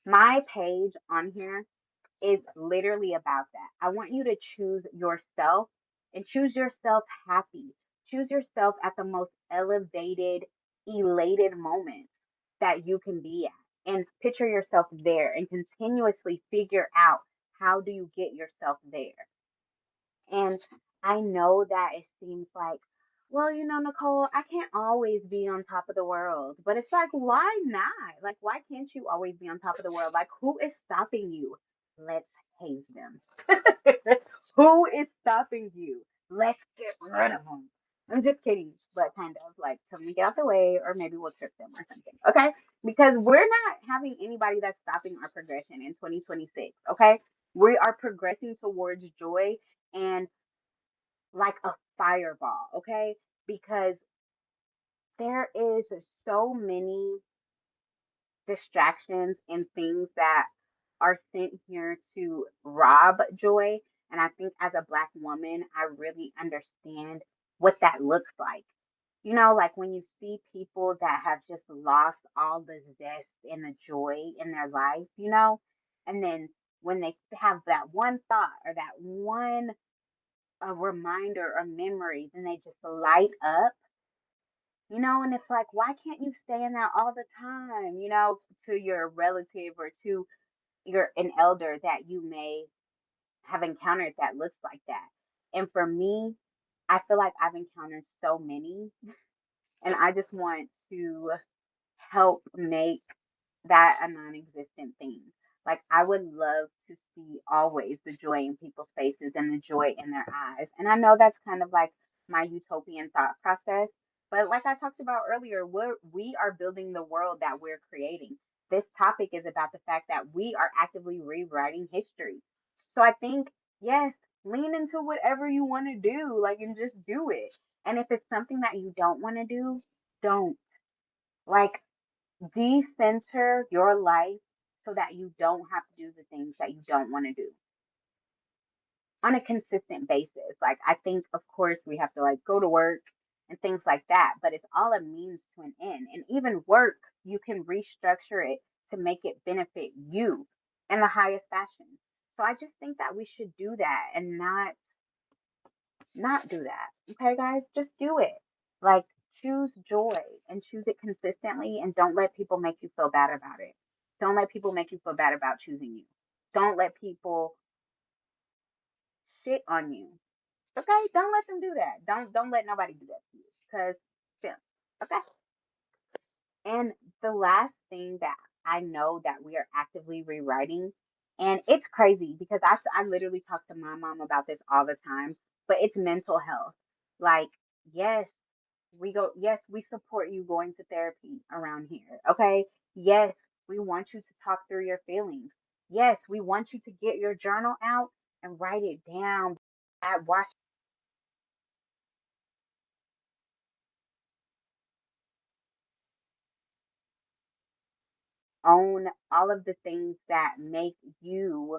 My page on here is literally about that. I want you to choose yourself and choose yourself happy. Choose yourself at the most elevated, elated moments that you can be at. and picture yourself there and continuously figure out how do you get yourself there. And I know that it seems like, well, Nicole, I can't always be on top of the world. But it's like, why not? Like, why can't you always be on top of the world? Like, who is stopping you? Let's haze them. Who is stopping you? Let's get rid of them. I'm just kidding, but kind of like tell them to get out the way, or maybe we'll trip them or something. Okay? Because we're not having anybody that's stopping our progression in 2026. Okay? We are progressing towards joy and like a fireball, okay? Because there is so many distractions and things that are sent here to rob joy. And I think as a Black woman, I really understand what that looks like. Like when you see people that have just lost all the zest and the joy in their life, and then when they have that one thought or that one a reminder or memory, then they just light up, and it's like, why can't you stay in that all the time, to your relative or to your an elder that you may have encountered that looks like that. And for me, I feel like I've encountered so many, and I just want to help make that a non-existent thing. Like I would love to see always the joy in people's faces and the joy in their eyes. And I know that's kind of like my utopian thought process, but like I talked about earlier, we are building the world that we're creating. This topic is about the fact that we are actively rewriting history. So I think yes, lean into whatever you want to do, like and just do it. And if it's something that you don't want to do, don't. Like decenter your life so that you don't have to do the things that you don't want to do on a consistent basis. Like I think of course we have to like go to work and things like that, but it's all a means to an end. And even work, you can restructure it to make it benefit you in the highest fashion. So I just think that we should do that and not do that. Okay, guys, just do it. Like choose joy and choose it consistently and don't let people make you feel bad about it. Don't let people make you feel bad about choosing you. Don't let people shit on you. Okay? Don't let them do that. Don't let nobody do that to you. Cause yeah. Okay. And the last thing that I know that we are actively rewriting, and it's crazy because I literally talk to my mom about this all the time, but it's mental health. Like, yes, yes, we support you going to therapy around here. Okay. Yes, we want you to talk through your feelings. Yes, we want you to get your journal out and write it down. Wash own all of the things that make you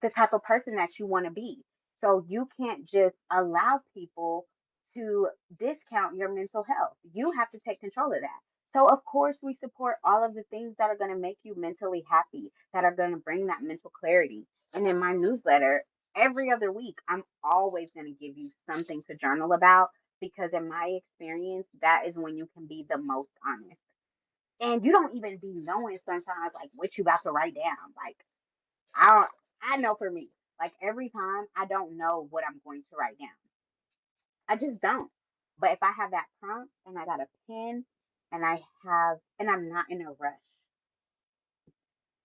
the type of person that you want to be. So you can't just allow people to discount your mental health. You have to take control of that. So of course we support all of the things that are going to make you mentally happy, that are going to bring that mental clarity. And in my newsletter, every other week, I'm always going to give you something to journal about because in my experience, that is when you can be the most honest. And you don't even be knowing sometimes like what you about to write down. Like I I know for me, like every time I don't know what I'm going to write down. I just don't. But if I have that prompt and I got a pen and I'm not in a rush.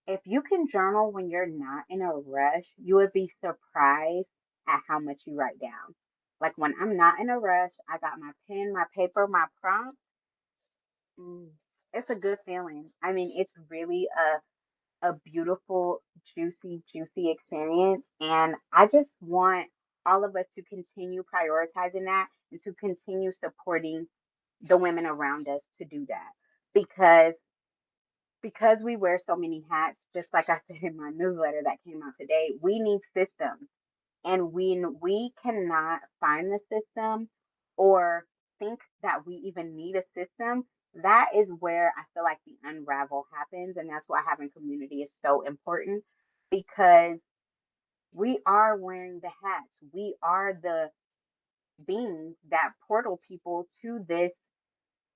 If you can journal when you're not in a rush, you would be surprised at how much you write down. Like when I'm not in a rush, I got my pen, my paper, my prompt. Mm, it's a good feeling. I mean, it's really a beautiful, juicy experience. And I just want all of us to continue prioritizing that and to continue supporting the women around us to do that. Because we wear so many hats, just like I said in my newsletter that came out today, we need systems. And when we cannot find the system or think that we even need a system, that is where I feel like the unravel happens. And that's why having community is so important because we are wearing the hats. We are the beings that portal people to this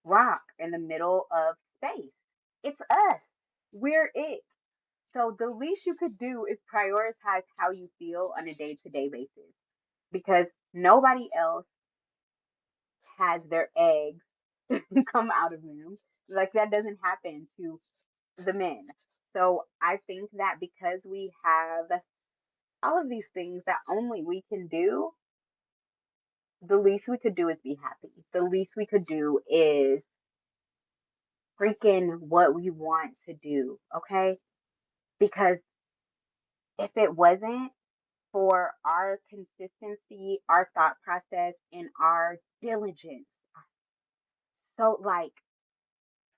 rock in the middle of space. It's us. We're it. So the least you could do is prioritize how you feel on a day-to-day basis because nobody else has their eggs come out of them. Like that doesn't happen to the men. So I think that because we have all of these things that only we can do, the least we could do is be happy. The least we could do is freaking what we want to do, okay? Because if it wasn't for our consistency, our thought process, and our diligence, so like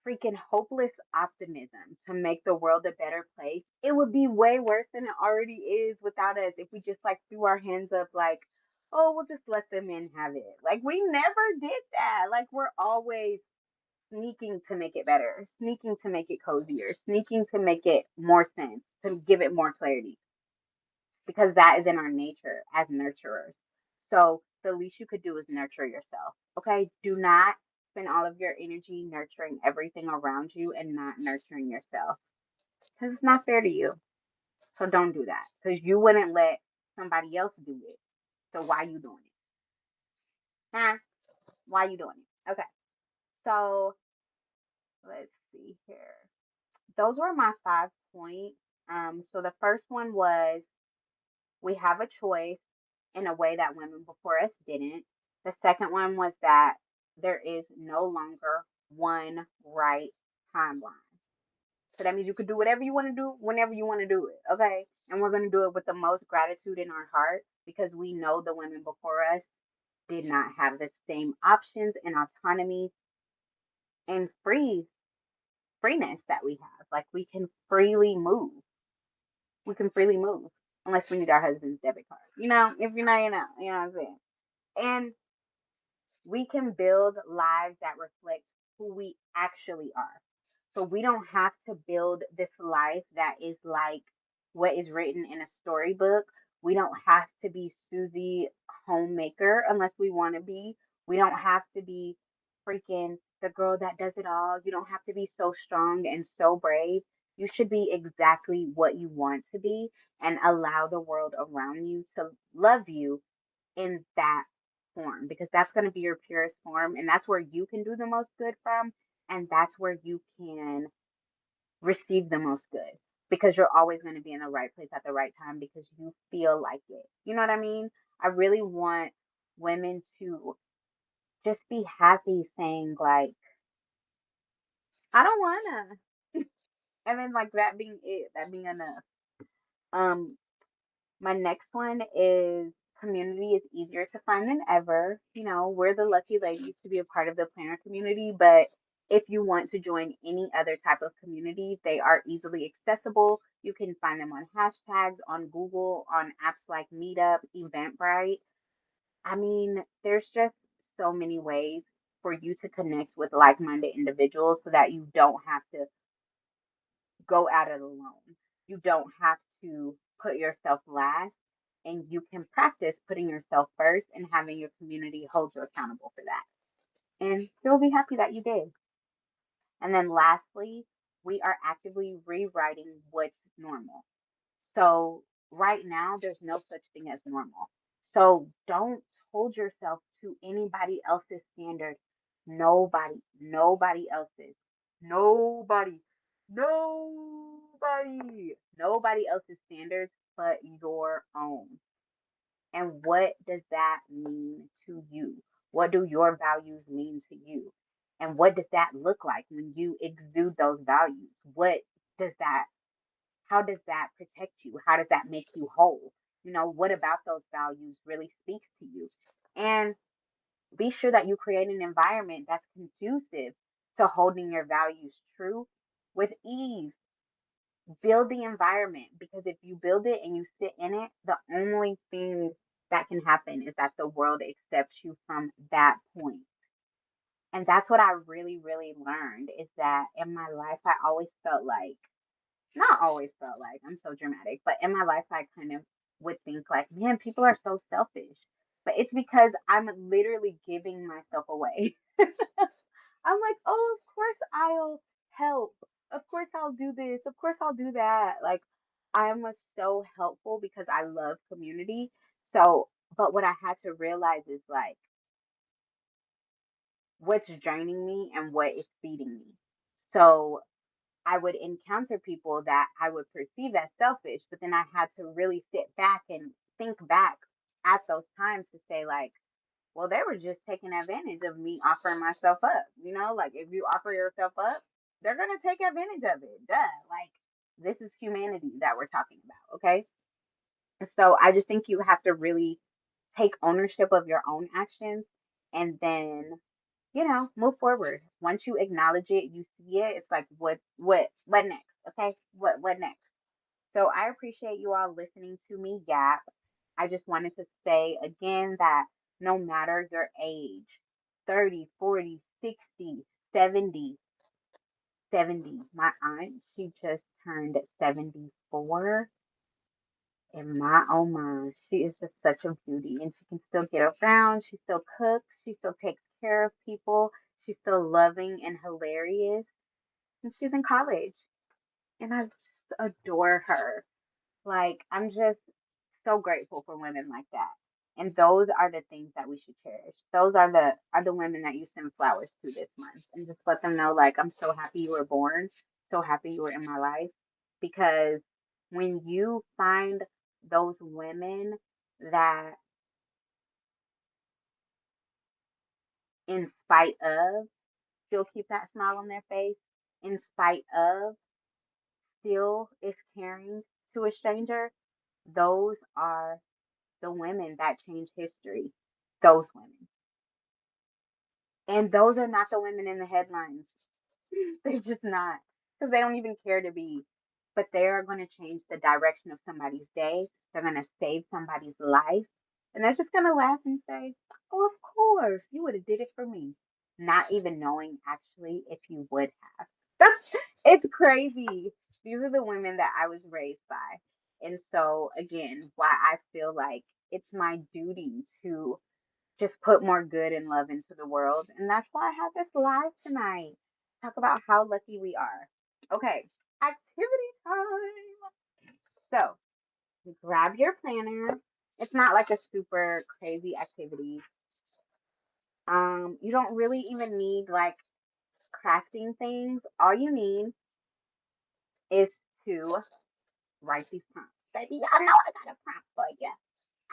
freaking hopeless optimism to make the world a better place, it would be way worse than it already is without us if we just like threw our hands up like, oh, we'll just let the men have it. Like we never did that. Like we're always sneaking to make it better, sneaking to make it cozier, sneaking to make it more sense, to give it more clarity, because that is in our nature as nurturers. So the least you could do is nurture yourself. Okay. Do not spend all of your energy nurturing everything around you and not nurturing yourself because it's not fair to you. So don't do that because you wouldn't let somebody else do it. So why you doing it? Huh? Why you doing it? Okay. So let's see here. Those were my 5 points. So the first one was we have a choice in a way that women before us didn't. The second one was that there is no longer one right timeline. So that means you could do whatever you want to do whenever you want to do it. Okay. And we're going to do it with the most gratitude in our heart because we know the women before us did not have the same options and autonomy and freeness that we have. Like we can freely move. We can freely move unless we need our husband's debit card. You know, if you know, you know, you know what I'm saying. And we can build lives that reflect who we actually are. So we don't have to build this life that is like what is written in a storybook. We don't have to be Susie homemaker unless we want to be. We don't have to be freaking the girl that does it all. You don't have to be so strong and so brave. You should be exactly what you want to be and allow the world around you to love you in that form because that's going to be your purest form and that's where you can do the most good from and that's where you can receive the most good because you're always going to be in the right place at the right time because you feel like it. You know what I mean? I really want women to just be happy saying like I don't wanna and then like that being it, that being enough. Um My next one is community is easier to find than ever. You know, we're the lucky ladies to be a part of the planner community, but if you want to join any other type of community, they are easily accessible. You can find them on hashtags, on Google, on apps like Meetup, Eventbrite. I mean, there's just so many ways for you to connect with like minded individuals so that you don't have to go at it alone. You don't have to put yourself last, and you can practice putting yourself first and having your community hold you accountable for that. And you'll be happy that you did. And then lastly, we are actively rewriting what's normal. So right now, there's no such thing as normal. So don't hold yourself to anybody else's standard. Nobody else's. Nobody, nobody else's standards but your own. And what does that mean to you? What do your values mean to you? And what does that look like when you exude those values? What does that how does that protect you? How does that make you whole? You know, what about those values really speaks to you? And be sure that you create an environment that's conducive to holding your values true with ease. Build the environment because if you build it and you sit in it, the only thing that can happen is that the world accepts you from that point. And that's what I really, really learned is that in my life, I always felt like not always felt like I'm so dramatic, but in my life, I kind of would think like, man, people are so selfish. But it's because I'm literally giving myself away. I'm like, oh, of course I'll help. Of course I'll do this. Of course I'll do that. Like I'm so helpful because I love community. So, but what I had to realize is like what's draining me and what is feeding me. So I would encounter people that I would perceive as selfish, but then I had to really sit back and think back at those times to say like, well, they were just taking advantage of me offering myself up. You know, like if you offer yourself up, they're gonna take advantage of it. Duh. Like this is humanity that we're talking about, okay? So I just think you have to really take ownership of your own actions and then, move forward. Once you acknowledge it, you see it, it's like what next? Okay? What next? So I appreciate you all listening to me yap. I just wanted to say again that no matter your age, 30, 40, 60, 70, 70. My aunt, she just turned 74. And my oh my, she is just such a beauty and she can still get around. She still cooks. She still takes care of people. She's still loving and hilarious. And she's in college. And I just adore her. Like, I'm just so grateful for women like that. And those are the things that we should cherish. Those are the women that you send flowers to this month. And just let them know, like, I'm so happy you were born, so happy you were in my life. Because when you find those women that in spite of still keep that smile on their face, in spite of still is caring to a stranger, those are the women that change history. Those women. And those are not the women in the headlines. They're just not. Because they don't even care to be. But they are going to change the direction of somebody's day. They're going to save somebody's life. And they're just going to laugh and say, oh, of course, you would have did it for me. Not even knowing actually if you would have. It's crazy. These are the women that I was raised by. And so, again, why I feel like it's my duty to just put more good and love into the world. And that's why I have this live tonight. Talk about how lucky we are. Okay, activity time. So grab your planner. It's not like a super crazy activity. You don't really even need like crafting things. All you need is to write these prompts. Baby, y'all know I got a prompt for you.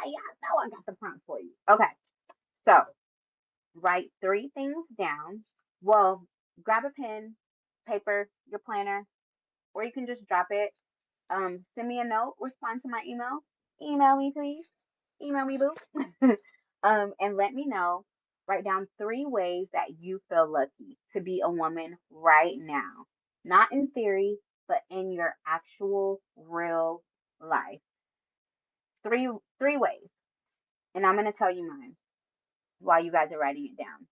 Y'all know I got the prompt for you. Okay, so write three things down. Well, grab a pen, paper, your planner, or you can just drop it. Send me a note, respond to my email. Email me, please. Email me, boo. And let me know. Write down three ways that you feel lucky to be a woman right now. Not in theory, but in your actual real life. Three ways. And I'm gonna tell you mine while you guys are writing it down.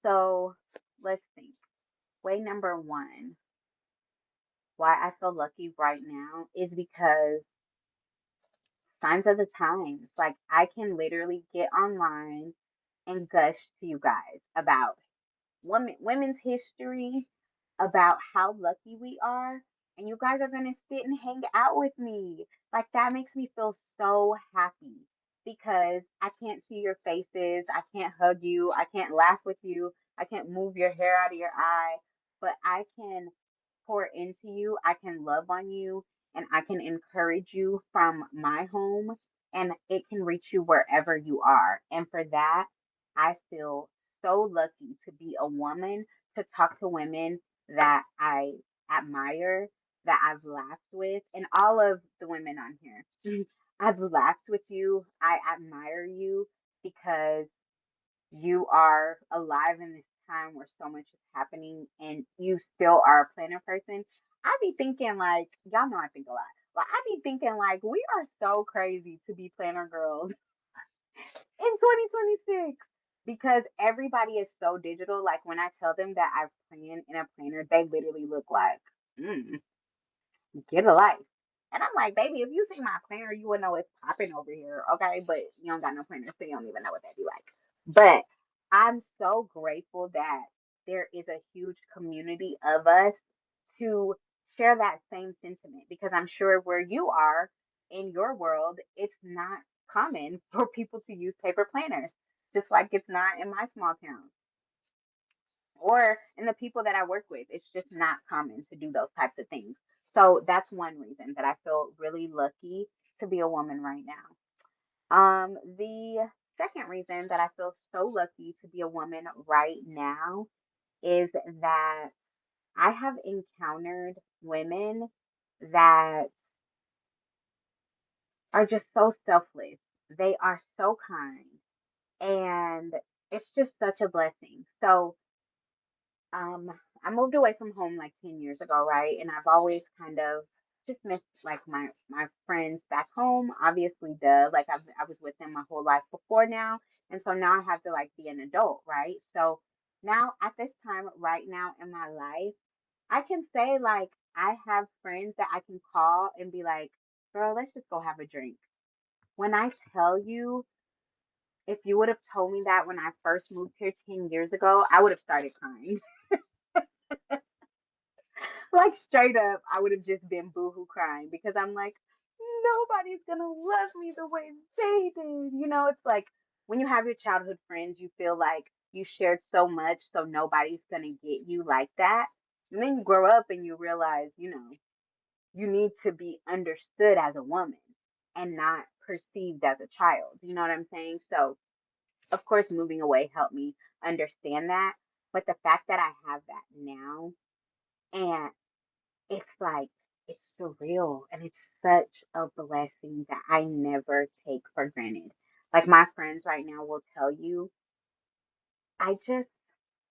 So let's think. Way number one, why I feel lucky right now is because signs of the times. Like I can literally get online and gush to you guys about women's history, about how lucky we are, and you guys are gonna sit and hang out with me. Like that makes me feel so happy because I can't see your faces, I can't hug you, I can't laugh with you, I can't move your hair out of your eye, but I can pour into you, I can love on you, and I can encourage you from my home, and it can reach you wherever you are. And for that, I feel so lucky to be a woman, to talk to women that I admire, that I've laughed with, and all of the women on here. I've laughed with you. I admire you because you are alive in this time where so much is happening and you still are a planner person. I be thinking like, y'all know I think a lot. But I be thinking like we are so crazy to be planner girls in 2026 because everybody is so digital. Like when I tell them that I've planned in a planner, they literally look like, mm, get a life. And I'm like, baby, if you see my planner, you would know it's popping over here, okay? But you don't got no planner, so you don't even know what that be like. But I'm so grateful that there is a huge community of us to share that same sentiment, because I'm sure where you are in your world, it's not common for people to use paper planners, just like it's not in my small town or in the people that I work with. It's just not common to do those types of things. So that's one reason that I feel really lucky to be a woman right now. The second reason that I feel so lucky to be a woman right now is that I have encountered women that are just so selfless. They are so kind, and it's just such a blessing. So, Um, I moved away from home like 10 years ago, right? And I've always kind of just missed like my friends back home. Obviously, like I was with them my whole life before now, and so now I have to like be an adult, right? So now at this time right now in my life, I can say like I have friends that I can call and be like, "Girl, let's just go have a drink." When I tell you, if you would have told me that when I first moved here 10 years ago, I would have started crying. Like straight up, I would have just been boohoo crying because I'm like, nobody's gonna love me the way they did. It's like when you have your childhood friends, you feel like you shared so much, so nobody's gonna get you like that. And then you grow up and you realize, you need to be understood as a woman and not perceived as a child. You know what I'm saying? So, of course, moving away helped me understand that. But the fact that I have that now, and it's like it's surreal, and it's such a blessing that I never take for granted. Like my friends right now will tell you, I just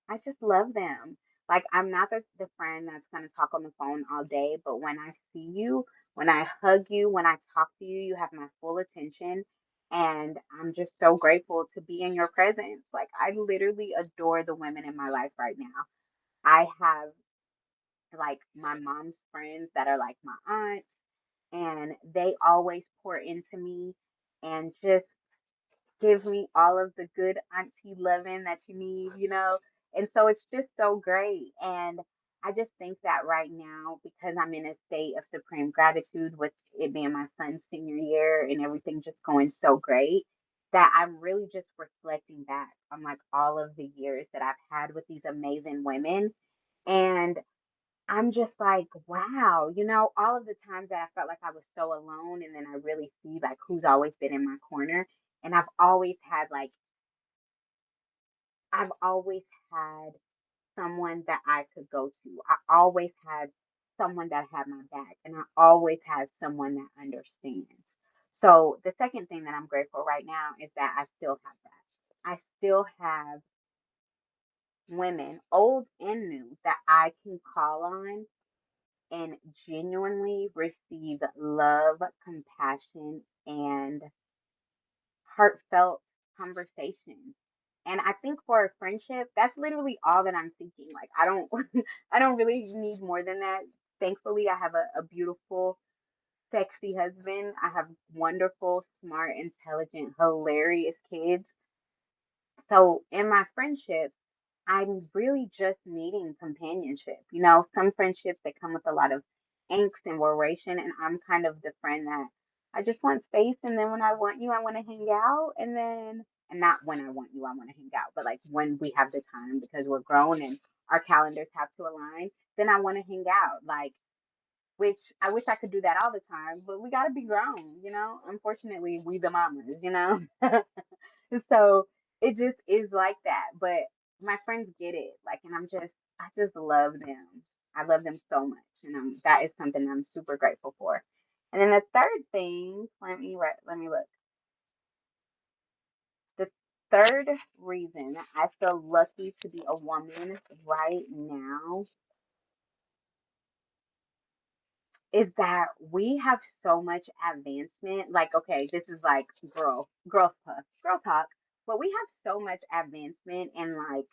I just love them. Like I'm not the friend that's gonna talk on the phone all day, but when I see you, when I hug you, when I talk to you, you have my full attention. And I'm just so grateful to be in your presence. Like I literally adore the women in my life right now. I have like my mom's friends that are like my aunts, and they always pour into me and just give me all of the good auntie loving that you need. And so it's just so great. And I just think that right now, because I'm in a state of supreme gratitude with it being my son's senior year and everything just going so great, that I'm really just reflecting back on like all of the years that I've had with these amazing women. And I'm just like, wow, all of the times that I felt like I was so alone, and then I really see like who's always been in my corner. And I've always had someone that I could go to. I always had someone that had my back, and I always had someone that understands. So the second thing that I'm grateful right now is that I still have that. I still have women, old and new, that I can call on and genuinely receive love, compassion, and heartfelt conversation. And I think for a friendship, that's literally all that I'm seeking. Like I don't I don't really need more than that. Thankfully, I have a beautiful, sexy husband. I have wonderful, smart, intelligent, hilarious kids. So in my friendships, I'm really just needing companionship. Some friendships that come with a lot of angst and worration, and I'm kind of the friend that I just want space, and then when I want you, I want to hang out, and not when I want you, I want to hang out, but like when we have the time because we're grown and our calendars have to align, then I want to hang out. Like, which I wish I could do that all the time, but we got to be grown. Unfortunately, we the mamas. So it just is like that. But my friends get it. Like, and I just love them. I love them so much. And that is something I'm super grateful for. And then the third thing, let me look. The third reason I feel lucky to be a woman right now is that we have so much advancement. Like, okay, this is like girl talk, but we have so much advancement in like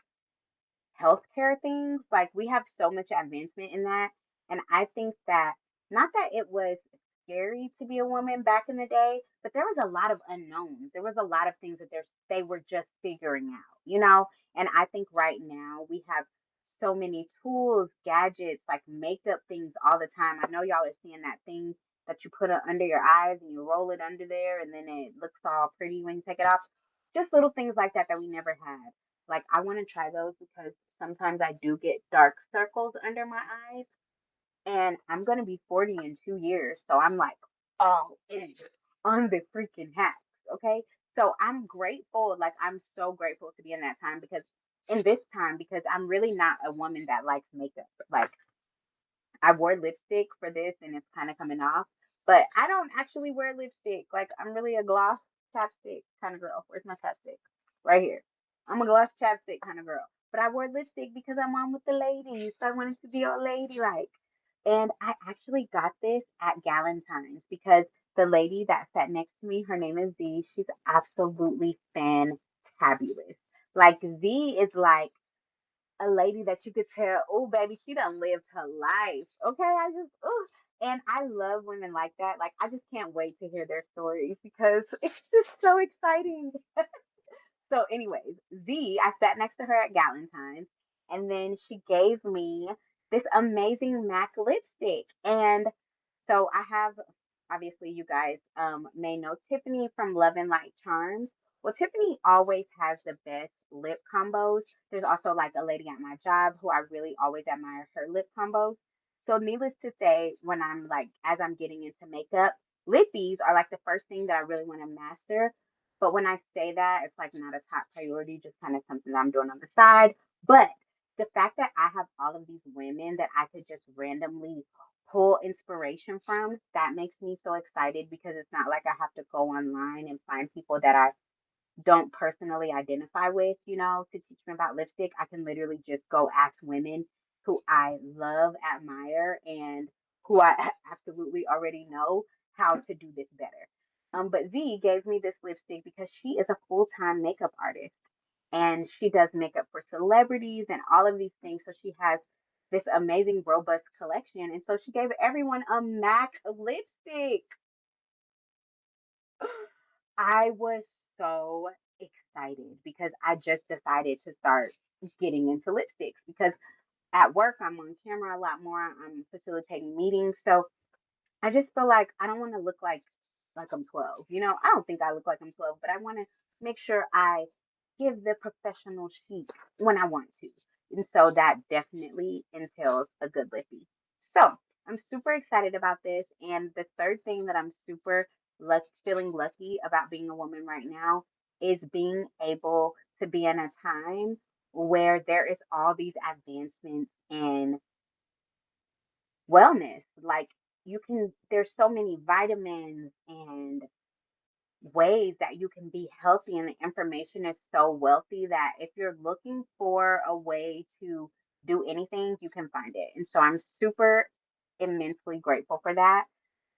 healthcare things. Like we have so much advancement in that. And I think that not that it was scary to be a woman back in the day, but there was a lot of unknowns. There was a lot of things that they were just figuring out. And I think right now we have so many tools, gadgets, like makeup things all the time. I know y'all are seeing that thing that you put under your eyes and you roll it under there and then it looks all pretty when you take it off. Just little things like that that we never had. Like I want to try those because sometimes I do get dark circles under my eyes and I'm gonna be 40 in 2 years. So I'm like all in on the freaking hacks. Okay. So I'm grateful, like I'm so grateful to be in that time because in this time because I'm really not a woman that likes makeup. Like I wore lipstick for this and it's kind of coming off, but I don't actually wear lipstick. Like I'm really a gloss chapstick kind of girl. Where's my chapstick? Right here. I'm a gloss chapstick kind of girl. But I wore lipstick because I'm on with the ladies. So I wanted to be all ladylike. And I actually got this at Galentine's because the lady that sat next to me, her name is Z. She's absolutely fantabulous. Like Z is like a lady that you could tell, oh baby, she done lived her life. Okay, I just oh, and I love women like that. Like I just can't wait to hear their stories because it's just so exciting. So, anyways, I sat next to her at Galentine's, and then she gave me this amazing MAC lipstick. And so I have, obviously, you guys may know Tiffany from Love and Light Charms. Well, Tiffany always has the best lip combos. There's also like a lady at my job who I really always admire her lip combos. So, needless to say, when I'm like, as I'm getting into makeup, lippies are like the first thing that I really want to master, but when I say that, it's like not a top priority, just kind of something that I'm doing on the side. But the fact that I have all of these women that I could just randomly pull inspiration from, that makes me so excited because it's not like I have to go online and find people that I don't personally identify with, to teach me about lipstick. I can literally just go ask women who I love, admire, and who I absolutely already know how to do this better. But Z gave me this lipstick because she is a full-time makeup artist and she does makeup for celebrities and all of these things. So she has this amazing, robust collection. And so she gave everyone a MAC lipstick. I was so excited because I just decided to start getting into lipsticks because at work I'm on camera a lot more. I'm facilitating meetings. So I just feel like I don't want to look like I'm 12. I don't think I look like I'm 12, but I want to make sure I give the professional chic when I want to. And so that definitely entails a good lippy. So I'm super excited about this. And the third thing that I'm super feeling lucky about being a woman right now is being able to be in a time where there is all these advancements in wellness. Like there's so many vitamins and ways that you can be healthy, and the information is so wealthy that if you're looking for a way to do anything, you can find it. And so I'm super immensely grateful for that.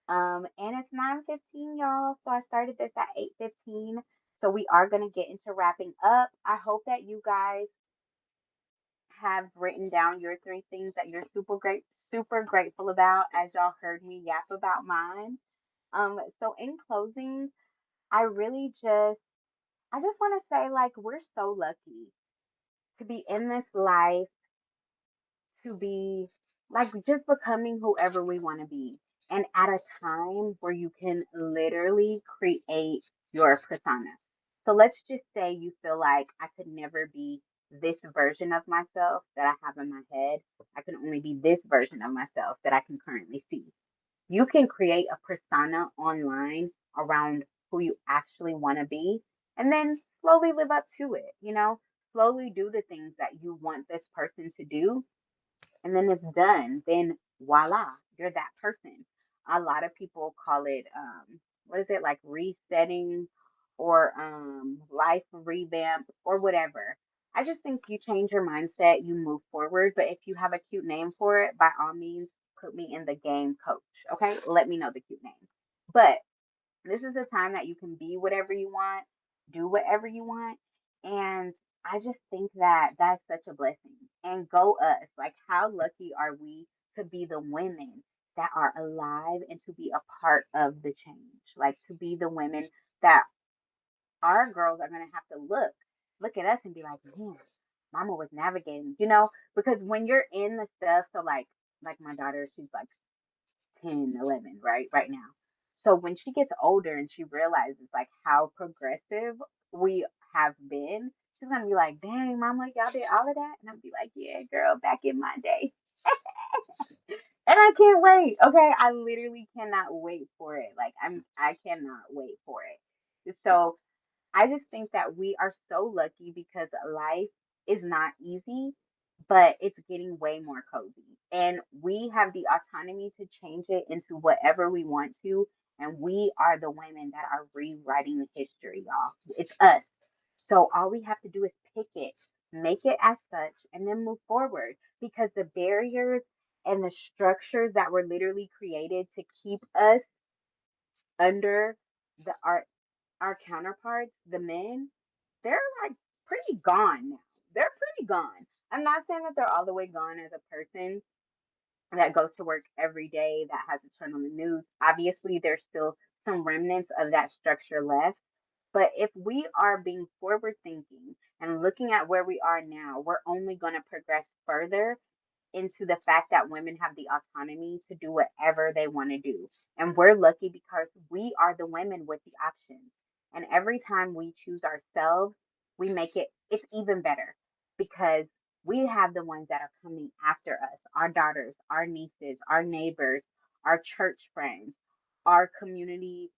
And it's 9:15, y'all. So I started this at 8:15. So we are gonna get into wrapping up. I hope that you guys have written down your three things that you're super grateful about as y'all heard me yap about mine. So in closing, I just want to say like we're so lucky to be in this life, to be like just becoming whoever we want to be. And at a time where you can literally create your persona. So let's just say you feel like I could never be this version of myself that I have in my head. I can only be this version of myself that I can currently see. You can create a persona online around who you actually want to be and then slowly live up to it. Slowly do the things that you want this person to do, and then it's done. Then voila, you're that person. A lot of people call it what is it, like resetting or life revamp or whatever. I just think you change your mindset, you move forward. But if you have a cute name for it, by all means, put me in the game, coach. Okay, let me know the cute name. But this is a time that you can be whatever you want, do whatever you want. And I just think that that's such a blessing. And go us. Like, how lucky are we to be the women that are alive and to be a part of the change? Like, to be the women that our girls are going to have to look at us and be like, man, mama was navigating, because when you're in the stuff, so like my daughter, she's like 10, 11, right now. So when she gets older and she realizes like how progressive we have been, she's gonna be like, dang, mama, y'all did all of that? And I'll be like, yeah, girl, back in my day. And I can't wait. Okay. I literally cannot wait for it. Like I cannot wait for it. So I just think that we are so lucky because life is not easy, but it's getting way more cozy. And we have the autonomy to change it into whatever we want to. And we are the women that are rewriting the history, y'all. It's us. So all we have to do is pick it, make it as such, and then move forward because the barriers and the structures that were literally created to keep us under the our counterparts, the men, they're like pretty gone now. They're pretty gone. I'm not saying that they're all the way gone as a person that goes to work every day, that has to turn on the news. Obviously, there's still some remnants of that structure left. But if we are being forward thinking and looking at where we are now, we're only going to progress further into the fact that women have the autonomy to do whatever they want to do. And we're lucky because we are the women with the options. And every time we choose ourselves, we make it's even better because we have the ones that are coming after us, our daughters, our nieces, our neighbors, our church friends, our community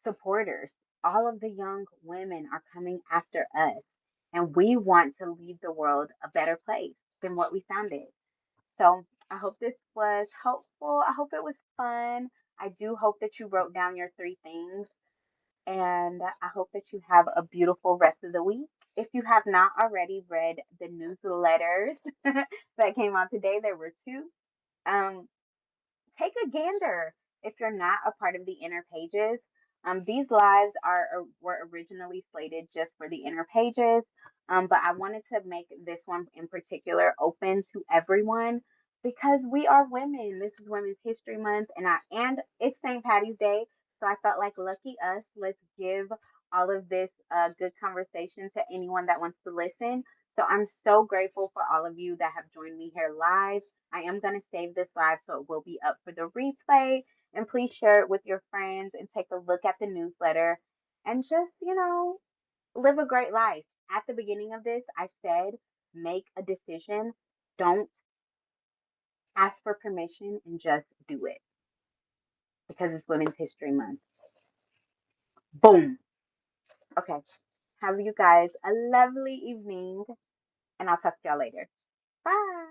supporters. All of the young women are coming after us. And we want to leave the world a better place than what we found it. So I hope this was helpful. I hope it was fun. I do hope that you wrote down your three things. And I hope that you have a beautiful rest of the week. If you have not already read the newsletters that came out today, there were two. Um, Take a gander if you're not a part of the inner pages. These lives were originally slated just for the inner pages, but I wanted to make this one in particular open to everyone because we are women. This is Women's History Month, and it's St. Patty's Day, so I felt like lucky us. Let's give all of this good conversation to anyone that wants to listen. So I'm so grateful for all of you that have joined me here live. I am going to save this live so it will be up for the replay. And please share it with your friends and take a look at the newsletter and just, live a great life. At the beginning of this, I said, make a decision. Don't ask for permission and just do it because it's Women's History Month. Boom. Okay. Have you guys a lovely evening and I'll talk to y'all later. Bye.